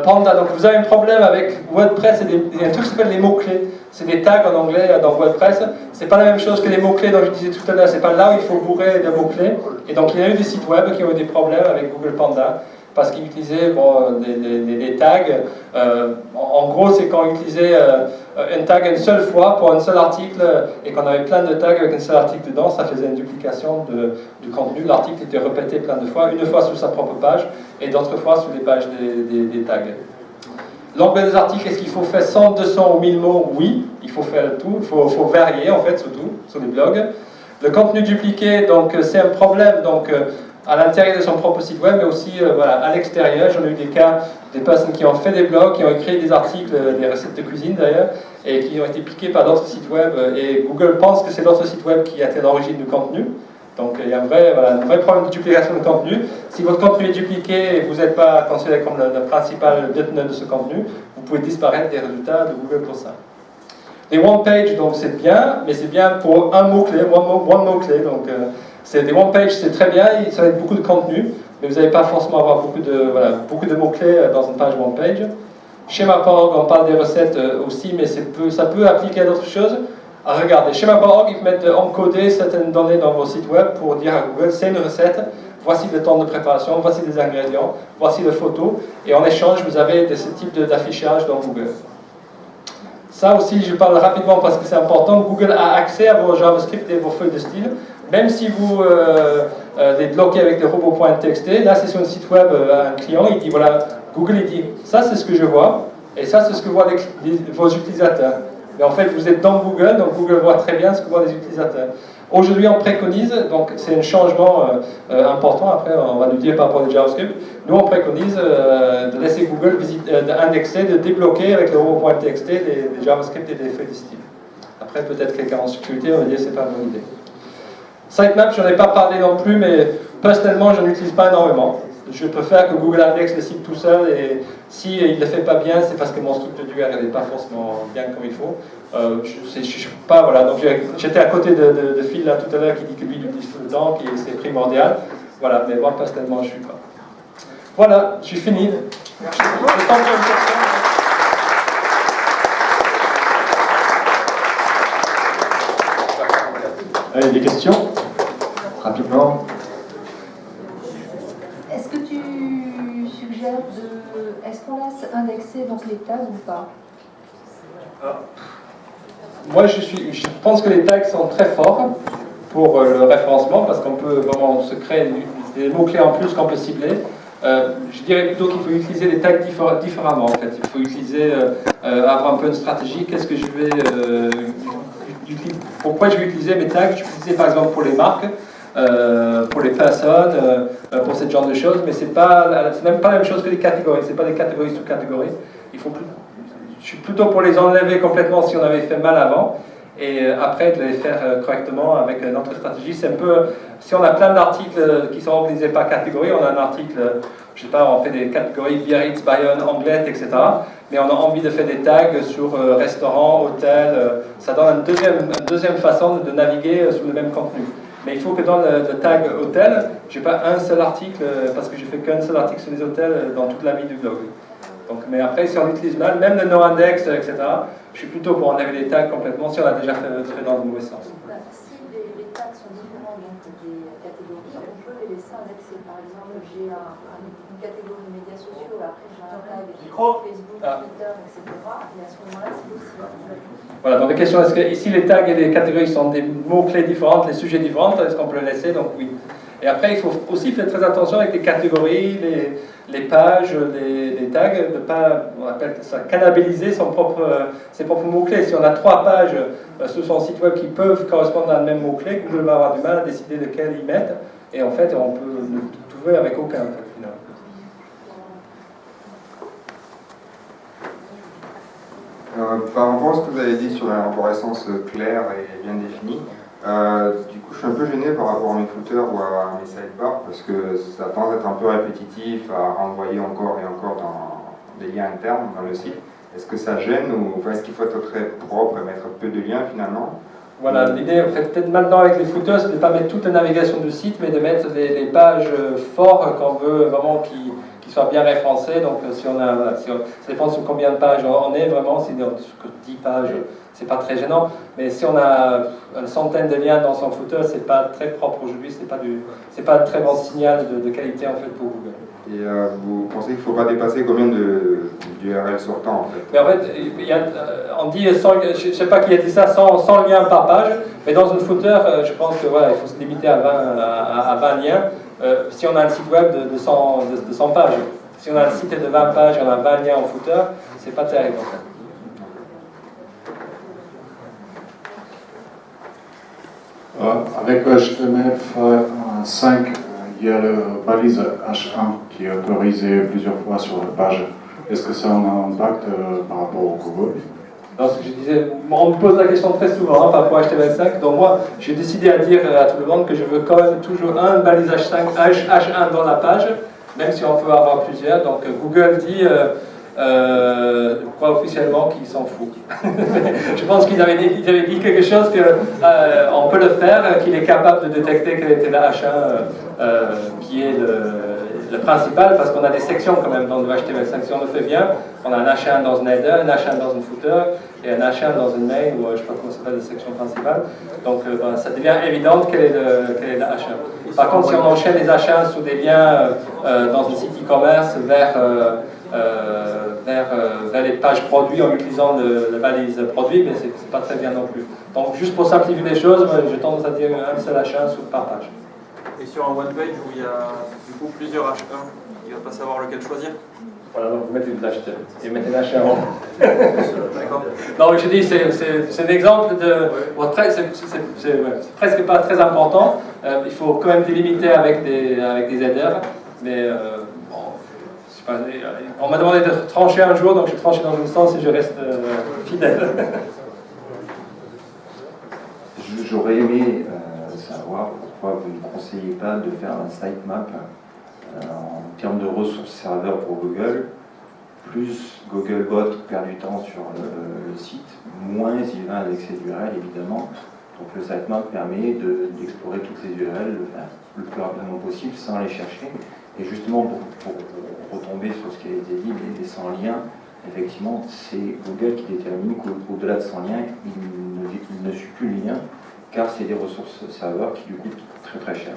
Panda, donc vous avez un problème avec WordPress, il y a un truc qui s'appelle les mots-clés, c'est des tags en anglais dans WordPress, c'est pas la même chose que les mots-clés dont je disais tout à l'heure, c'est pas là où il faut bourrer des mots-clés, et donc il y a eu des sites web qui ont eu des problèmes avec Google Panda, parce qu'ils utilisaient des tags, en gros c'est quand on utilisait un tag une seule fois pour un seul article, et qu'on avait plein de tags avec un seul article dedans, ça faisait une duplication du contenu, l'article était répété plein de fois, une fois sur sa propre page, et d'autres fois sur les pages des tags. L'anglais des articles, est-ce qu'il faut faire 100, 200 ou 1000 mots? Oui, il faut faire tout, il faut varier en fait, surtout sur les blogs. Le contenu dupliqué, donc c'est un problème, donc à l'intérieur de son propre site web, mais aussi voilà, à l'extérieur. J'en ai eu des cas, des personnes qui ont fait des blogs, qui ont écrit des articles, des recettes de cuisine d'ailleurs, et qui ont été piqués par d'autres sites web, et Google pense que c'est d'autres sites web qui étaient l'origine du contenu. Donc il y a un vrai problème de duplication de contenu. Si votre contenu est dupliqué et vous n'êtes pas considéré comme le principal déteneur de ce contenu, vous pouvez disparaître des résultats de Google pour ça. Les one page, donc c'est bien, mais c'est bien pour un mot-clé, one mot-clé. Donc c'est des one page, c'est très bien, ça va être beaucoup de contenu, mais vous n'allez pas forcément avoir beaucoup de mots-clés dans une page one page. Schema.org, on parle des recettes aussi, mais ça peut appliquer à d'autres choses. Regardez, Schema.org, ils mettent encoder certaines données dans vos sites web pour dire à Google, c'est une recette, voici le temps de préparation, voici les ingrédients, voici les photos, et en échange, vous avez ce type d'affichage dans Google. Ça aussi, je parle rapidement parce que c'est important, Google a accès à vos JavaScript et vos feuilles de style, même si vous les bloquez avec des robots.txt, là c'est sur un site web, un client, il dit, voilà, Google il dit, ça c'est ce que je vois, et ça c'est ce que voient vos utilisateurs. Mais en fait, vous êtes dans Google, donc Google voit très bien ce que voient les utilisateurs. Aujourd'hui, on préconise, donc c'est un changement important, après on va nous dire par rapport au JavaScript, nous on préconise de laisser Google indexer, de débloquer avec le robot.txt des JavaScript et des feuilles de style. Après, peut-être quelqu'un en sécurité va dire que c'est pas une bonne idée. Sitemap, je n'en ai pas parlé non plus, mais personnellement, je n'utilise pas énormément. Je préfère que Google indexe le site tout seul, et s'il ne le fait pas bien, c'est parce que mon structure d'URL n'est pas forcément bien comme il faut. Je suis pas, voilà, donc j'étais à côté de Phil là tout à l'heure qui dit que lui il utilise tout le temps, que c'est primordial. Voilà, mais moi personnellement je ne suis pas. Voilà, je suis fini. Allez, des questions? Rapidement. Est-ce que tu suggères est-ce qu'on laisse indexer donc les tags ou pas? Moi je pense que les tags sont très forts pour le référencement parce qu'on peut vraiment se créer des mots-clés en plus qu'on peut cibler. Je dirais plutôt qu'il faut utiliser les tags différemment en fait. Il faut utiliser, avoir un peu une stratégie. Qu'est-ce que je vais pourquoi je vais utiliser mes tags? Je vais utiliser par exemple pour les marques, pour les personnes, pour ce genre de choses, mais c'est même pas la même chose que les catégories. C'est pas des catégories sous catégories. Je suis plutôt pour les enlever complètement si on avait fait mal avant, et après de les faire correctement avec notre stratégie. C'est un peu, si on a plein d'articles qui sont organisés par catégorie, on a un article, je sais pas, on fait des catégories Biarritz, Bayonne, Anglette, etc. Mais on a envie de faire des tags sur restaurant, hôtel, ça donne une deuxième façon de naviguer sur le même contenu. Mais il faut que dans le tag hôtel, je n'ai pas un seul article, parce que je fais qu'un seul article sur les hôtels dans toute la vie du blog. Donc, mais après, si on utilise mal, même le no-index, etc., je suis plutôt pour enlever les tags complètement si on a déjà fait dans le mauvais sens. Si les tags sont différents donc, des catégories, on peut les laisser indexer. Par exemple, j'ai une catégorie de médias sociaux, après j'ai un tag Facebook, Twitter, etc. Et à ce moment-là, c'est possible. Voilà, donc la question, est-ce que ici les tags et les catégories sont des mots-clés différents, les sujets différents, est-ce qu'on peut le laisser? Donc oui. Et après, il faut aussi faire très attention avec les catégories, les pages, les tags, de ne pas, on appelle ça, cannibaliser ses propres mots-clés. Si on a 3 pages sur son site web qui peuvent correspondre à un même mot-clé, Google va avoir du mal à décider lequel ils mettent. Et en fait, on peut ne trouver avec aucun, en fait, finalement. Par rapport à ce que vous avez dit sur l'arborescence claire et bien définie, du coup je suis un peu gêné par rapport à mes footers ou à mes sidebars parce que ça tend à être un peu répétitif, à renvoyer encore et encore dans des liens internes dans le site. Est-ce que ça gêne ou est-ce qu'il faut être très propre et mettre peu de liens finalement? Voilà, l'idée, en fait, peut-être maintenant avec les footers, c'est de ne pas mettre toute la navigation du site, mais de mettre les pages fortes qu'on veut vraiment qui soient bien référencées. Donc, si on a, voilà, ça dépend sur combien de pages on est vraiment. Si on sur 10 pages, c'est pas très gênant. Mais si on a une centaine de liens dans son footer, c'est pas très propre aujourd'hui. C'est pas un très bon signal de qualité en fait pour Google. Et vous pensez qu'il ne faut pas dépasser combien d'URL sortants en fait? Mais en fait, on dit, je ne sais pas qui a dit ça, 100 liens par page, mais dans une footer, je pense que voilà, il faut se limiter à 20 liens. Si on a un site web de 100 pages, si on a un site de 20 pages et on a 20 liens en footer, c'est pas terrible en fait. Avec HTML5, il y a le balise H1 qui est autorisé plusieurs fois sur la page. Est-ce que ça a un impact par rapport au Google? Alors, ce que je disais, on me pose la question très souvent par rapport à HTML5, donc moi j'ai décidé à dire à tout le monde que je veux quand même toujours un balise H1 dans la page, même si on peut avoir plusieurs. Donc Google dit, quoi officiellement qu'il s'en fout. Je pense qu'ils avaient dit quelque chose qu'on peut le faire, qu'il est capable de détecter quel était la H1 qui est le principal, parce qu'on a des sections quand même dans le HTML5. Si on le fait bien, on a un H1 dans une header, un H1 dans une footer et un H1 dans une main, ou je ne sais pas comment ça s'appelle, la section principale. Donc ça devient évident quel est la H1. Par contre, si on enchaîne les H1 sur des liens dans un site e-commerce vers les pages produits en utilisant la balise produit, mais c'est pas très bien non plus. Donc juste pour simplifier les choses, j'ai tendance à dire un seul H1 par page. Et sur un one page où il y a du coup plusieurs H1, il ne va pas savoir lequel choisir? Voilà, donc vous mettez une H1 et vous mettez un H1 en haut. D'accord. Non, mais je dis, c'est un exemple de WordPress, c'est presque pas très important. Il faut quand même délimiter avec des headers, mais on m'a demandé de trancher un jour, donc je tranche dans une sens et je reste fidèle. J'aurais aimé savoir pourquoi vous ne conseillez pas de faire un sitemap en termes de ressources serveurs pour Google. Plus Googlebot perd du temps sur le site, moins il va avec ses URL évidemment. Donc le sitemap permet d'explorer toutes les URL le plus rapidement possible sans les chercher. Et justement, pour retomber sur ce qui a été dit, les 100 liens, effectivement, c'est Google qui détermine qu'au-delà de 100 liens, il ne suit plus les liens, car c'est des ressources serveurs qui lui coûtent très très cher.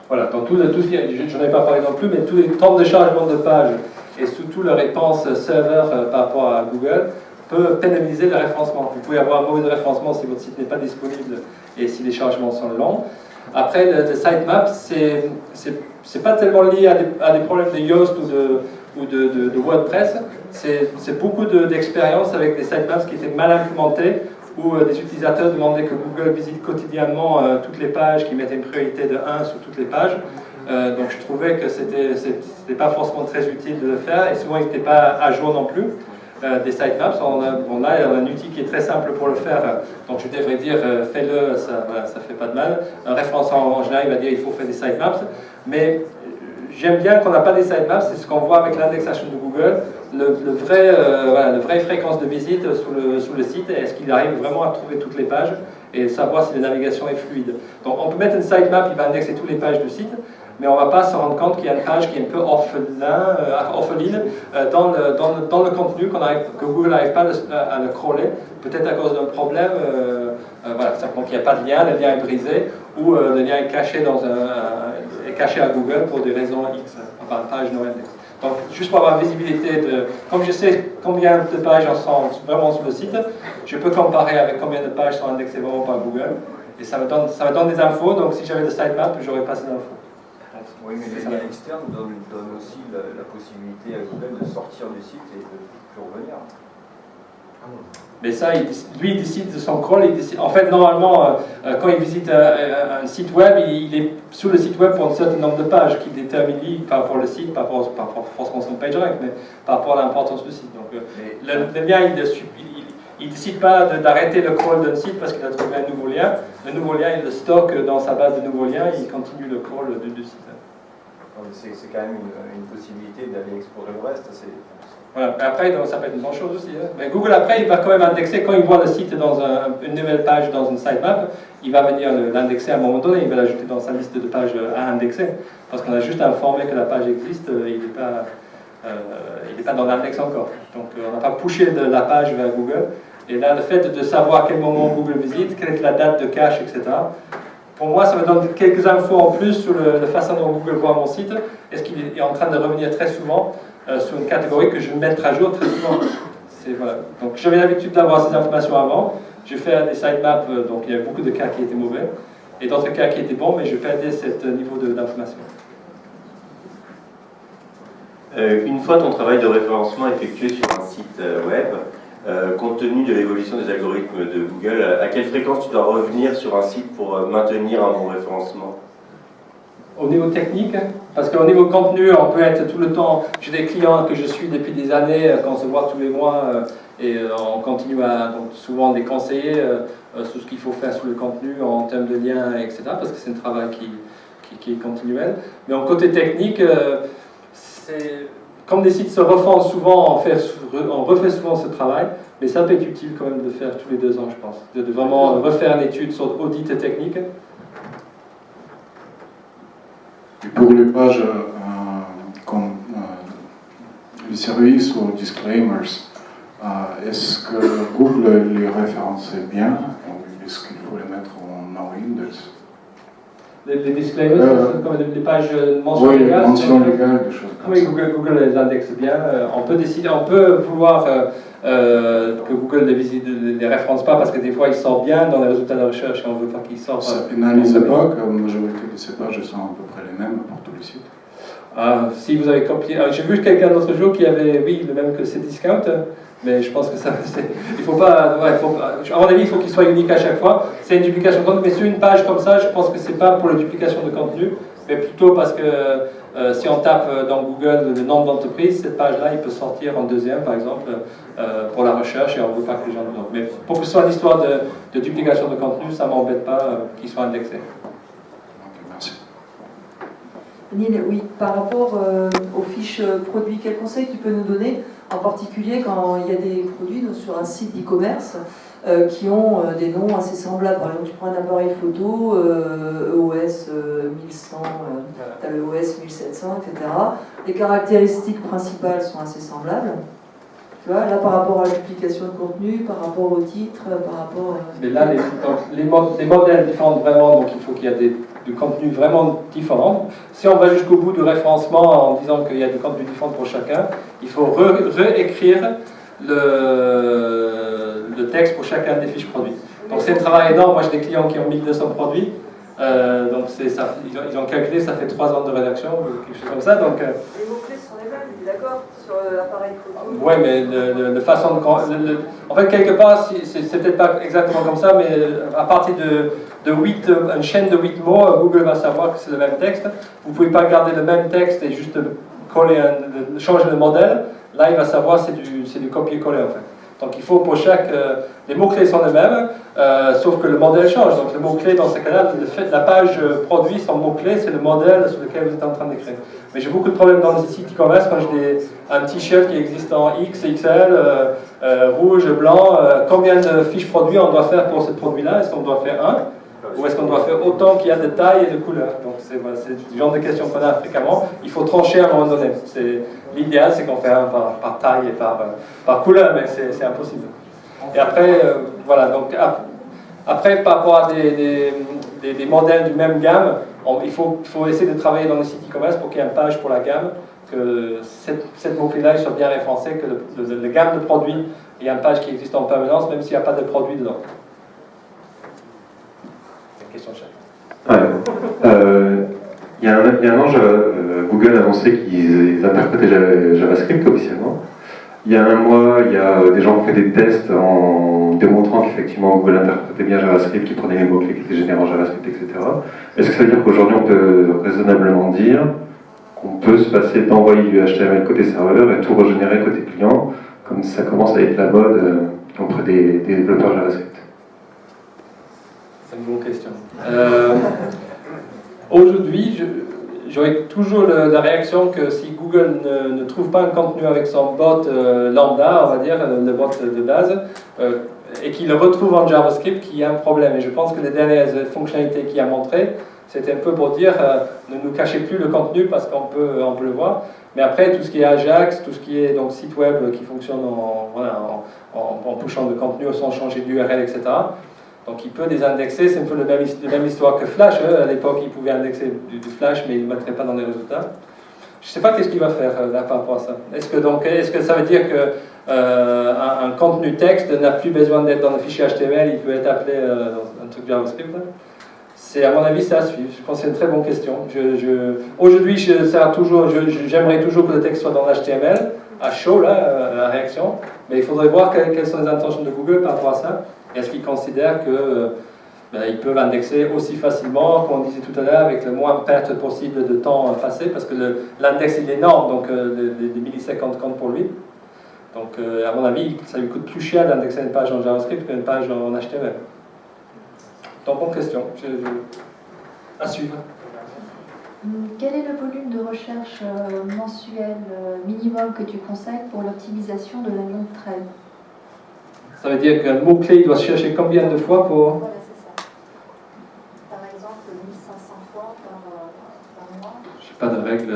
Voilà, donc je n'en ai pas parlé non plus, mais tous les temps de chargement de page et surtout la réponse serveur par rapport à Google peut pénaliser le référencement. Vous pouvez avoir un mauvais référencement si votre site n'est pas disponible et si les chargements sont longs. Après, le sitemap, c'est pas tellement lié à des problèmes de Yoast ou de WordPress. C'est beaucoup d'expériences avec des sitemaps qui étaient mal implémentés, où des utilisateurs demandaient que Google visite quotidiennement toutes les pages, qui mettaient une priorité de 1 sur toutes les pages. Donc je trouvais que c'était pas forcément très utile de le faire, et souvent ils n'étaient pas à jour non plus. Des sitemaps, on a un outil qui est très simple pour le faire, donc je devrais dire fais-le, ça fait pas de mal. Un référenceur en général il va dire il faut faire des sitemaps, mais j'aime bien qu'on n'a pas des sitemaps, c'est ce qu'on voit avec l'indexation de Google, la vraie fréquence de visite sur le site, est-ce qu'il arrive vraiment à trouver toutes les pages et savoir si la navigation est fluide. Donc on peut mettre une sitemap, il va indexer toutes les pages du site, mais on ne va pas se rendre compte qu'il y a une page qui est un peu orpheline dans le contenu que Google n'arrive pas à le crawler, peut-être à cause d'un problème, voilà, simplement qu'il n'y a pas de lien, le lien est brisé, ou le lien est caché, caché à Google pour des raisons X, enfin une page non indexée. Donc juste pour avoir visibilité comme je sais combien de pages sont vraiment sur le site, je peux comparer avec combien de pages sont indexées vraiment par Google, et ça me donne des infos, donc si j'avais le sitemap, j'aurais pas ces infos. Oui, mais les liens externes donnent aussi la possibilité à Google de sortir du site et de ne plus revenir. Mais ça, lui, il décide de son crawl. En fait, normalement, quand il visite un site web, il est sur le site web pour un certain nombre de pages qu'il détermine, lui, par rapport au site, par rapport forcément son PageRank, mais par rapport à l'importance du site. Donc, le lien, il ne décide pas d'arrêter le crawl d'un site parce qu'il a trouvé un nouveau lien. Le nouveau lien, il le stocke dans sa base de nouveaux liens et il continue le crawl du site. C'est quand même une possibilité d'aller explorer le reste. Voilà. Après, donc, ça peut être une bonne chose aussi. Hein. Mais Google, après, il va quand même indexer, quand il voit le site dans une nouvelle page dans une sitemap, il va venir l'indexer à un moment donné, il va l'ajouter dans sa liste de pages à indexer. Parce qu'on a juste informé que la page existe, il n'est pas dans l'index encore. Donc on n'a pas poussé de la page vers Google. Et là, le fait de savoir à quel moment Google visite, quelle est la date de cache, etc., pour moi, ça me donne quelques infos en plus sur la façon dont Google voit mon site. Est-ce qu'il est en train de revenir très souvent sur une catégorie que je vais mettre à jour très souvent. Voilà. Donc j'avais l'habitude d'avoir ces informations avant. J'ai fait des sitemaps, donc il y avait beaucoup de cas qui étaient mauvais, et d'autres cas qui étaient bons, mais je perdais ce niveau d'information. Une fois ton travail de référencement effectué sur un site web, compte tenu de l'évolution des algorithmes de Google, à quelle fréquence tu dois revenir sur un site pour maintenir un bon référencement? Au niveau technique, parce qu'au niveau contenu, on peut être tout le temps... J'ai des clients que je suis depuis des années, qu'on se voit tous les mois, et on continue à donc, souvent les conseiller sur ce qu'il faut faire sur le contenu en termes de liens, etc., parce que c'est un travail qui est continuel. Mais en côté technique, comme les sites se refont souvent, on refait souvent ce travail, mais ça peut être utile quand même de faire tous les 2 ans, je pense. De vraiment refaire une étude sur audit technique. Et pour les pages comme les services ou disclaimers, est-ce que Google les référençait bien ou est-ce qu'il faut les mettre en no-index? Les disclaimers, comme les pages mention oui, légale. mention légale, des choses comme oui, ça. Google les indexe bien. On peut décider, on peut vouloir que Google les référence pas parce que des fois ils sortent bien dans les résultats de recherche et on veut pas qu'ils sortent. Ça pénalise pas que la majorité de ces pages sont à peu près les mêmes pour tous les sites. Si vous avez copié, j'ai vu quelqu'un l'autre jour qui avait, oui, le même que Cdiscount, mais je pense que ça, il faut pas, à mon avis, il faut qu'il soit unique à chaque fois. C'est une duplication de contenu, mais sur une page comme ça, je pense que c'est pas pour la duplication de contenu, mais plutôt parce que si on tape dans Google le nom d'entreprise, cette page-là, il peut sortir en deuxième, par exemple, pour la recherche, et on ne veut pas que les gens le notent. Mais pour que ce soit une histoire de duplication de contenu, ça ne m'embête pas qu'il soit indexé. Neil, oui, par rapport aux fiches produits, quel conseil tu peux nous donner, en particulier quand il y a des produits donc, sur un site d'e-commerce qui ont des noms assez semblables. Par exemple, tu prends un appareil photo, EOS 1100, tu as le EOS 1700, etc. Les caractéristiques principales sont assez semblables. Tu vois, là, par rapport à la duplication de contenu, par rapport au titre, par rapport... Mais là, les modèles différents vraiment, donc il faut qu'il y ait du contenu vraiment différent. Si on va jusqu'au bout du référencement en disant qu'il y a du contenu différent pour chacun, il faut réécrire le texte pour chacun des fiches produits. Donc c'est un travail énorme. Moi j'ai des clients qui ont 1200 produits, donc ils ont calculé, ça fait 3 ans de rédaction ou quelque chose comme ça. Donc, les mots-clés sont les mêmes, tu es d'accord, sur l'appareil photo? oui, mais de façon de... En fait, quelque part, c'est peut-être pas exactement comme ça, mais à partir de 8, une chaîne de 8 mots, Google va savoir que c'est le même texte. Vous ne pouvez pas garder le même texte et juste coller changer le modèle. Là, il va savoir que c'est du copier-coller en fait. Donc il faut pour chaque... les mots-clés sont les mêmes, sauf que le modèle change. Donc le mot-clé dans ce cas-là, la page produit son mot-clé, c'est le modèle sur lequel vous êtes en train d'écrire. Mais j'ai beaucoup de problèmes dans les sites e-commerce quand j'ai un t-shirt qui existe en X, XL, rouge, blanc. Combien de fiches produits on doit faire pour ce produit-là? Est-ce qu'on doit faire un? Ou est-ce qu'on doit faire autant qu'il y a de tailles et de couleurs? Donc c'est le genre de questions qu'on a fréquemment. Il faut trancher à un moment donné. L'idéal, c'est qu'on fait un par taille et par couleur, mais c'est impossible. Et après, voilà, donc après, par rapport à des modèles du même gamme, il faut essayer de travailler dans les sites e-commerce pour qu'il y ait une page pour la gamme, que cette mot-clé-là soit bien référencée, que la gamme de produits, il y a une page qui existe en permanence, même s'il n'y a pas de produit dedans. Ouais. Il y a un an, Google a annoncé qu'ils interprétaient JavaScript officiellement. Il y a un mois, il y a des gens qui ont fait des tests en démontrant qu'effectivement Google interprétait bien JavaScript, qui prenait les mots-clés qui étaient générés en JavaScript, etc. Est-ce que ça veut dire qu'aujourd'hui on peut raisonnablement dire qu'on peut se passer d'envoyer du HTML côté serveur et tout régénérer côté client, comme ça commence à être la mode auprès des développeurs JavaScript? C'est une bonne question. Aujourd'hui, j'aurais toujours la réaction que si Google ne trouve pas un contenu avec son bot lambda, on va dire, le bot de base, et qu'il le retrouve en JavaScript, qu'il y a un problème. Et je pense que les dernières fonctionnalités qu'il a montrées, c'était un peu pour dire ne nous cachez plus le contenu parce qu'on peut le voir. Mais après, tout ce qui est Ajax, tout ce qui est donc, site web qui fonctionne en pushant le contenu sans changer d'URL, etc. Donc il peut les indexer, c'est un peu la même histoire que Flash. À l'époque, il pouvait indexer du Flash, mais il ne le mettrait pas dans les résultats. Je ne sais pas qu'est-ce qu'il va faire là par rapport à ça. Est-ce que ça veut dire qu'un contenu texte n'a plus besoin d'être dans le fichier HTML, il peut être appelé dans un truc JavaScript? À mon avis, c'est à suivre. Je pense que c'est une très bonne question. Aujourd'hui, j'aimerais toujours que le texte soit dans l'HTML, à chaud, là, la réaction, mais il faudrait voir quelles sont les intentions de Google par rapport à ça. Est-ce qu'ils considèrent qu'ils peuvent indexer aussi facilement, comme on disait tout à l'heure, avec le moins de perte possible de temps passé, parce que l'index il est énorme, donc les millisecondes comptent pour lui. Donc, à mon avis, ça lui coûte plus cher d'indexer une page en JavaScript qu'une page en HTML. Donc, bonne question. À suivre. Quel est le volume de recherche mensuel minimum que tu conseilles pour l'optimisation de la longue traîne? Ça veut dire qu'un mot-clé doit se chercher combien de fois pour... Voilà, c'est ça. Par exemple, 1500 fois par mois. Je n'ai pas de règle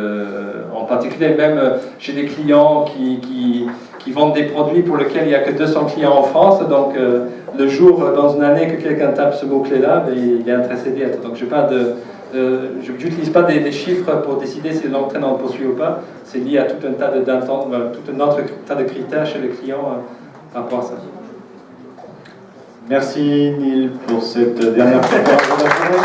en particulier. Même j'ai des clients qui vendent des produits pour lesquels il n'y a que 200 clients en France. Donc, le jour dans une année que quelqu'un tape ce mot-clé-là, il est intéressé d'y être. Donc, je n'utilise pas des chiffres pour décider si l'entraîneur poursuit ou pas. C'est lié à tout un tas de critères chez les clients par rapport à ça. Merci Neil pour cette dernière conférence de la journée.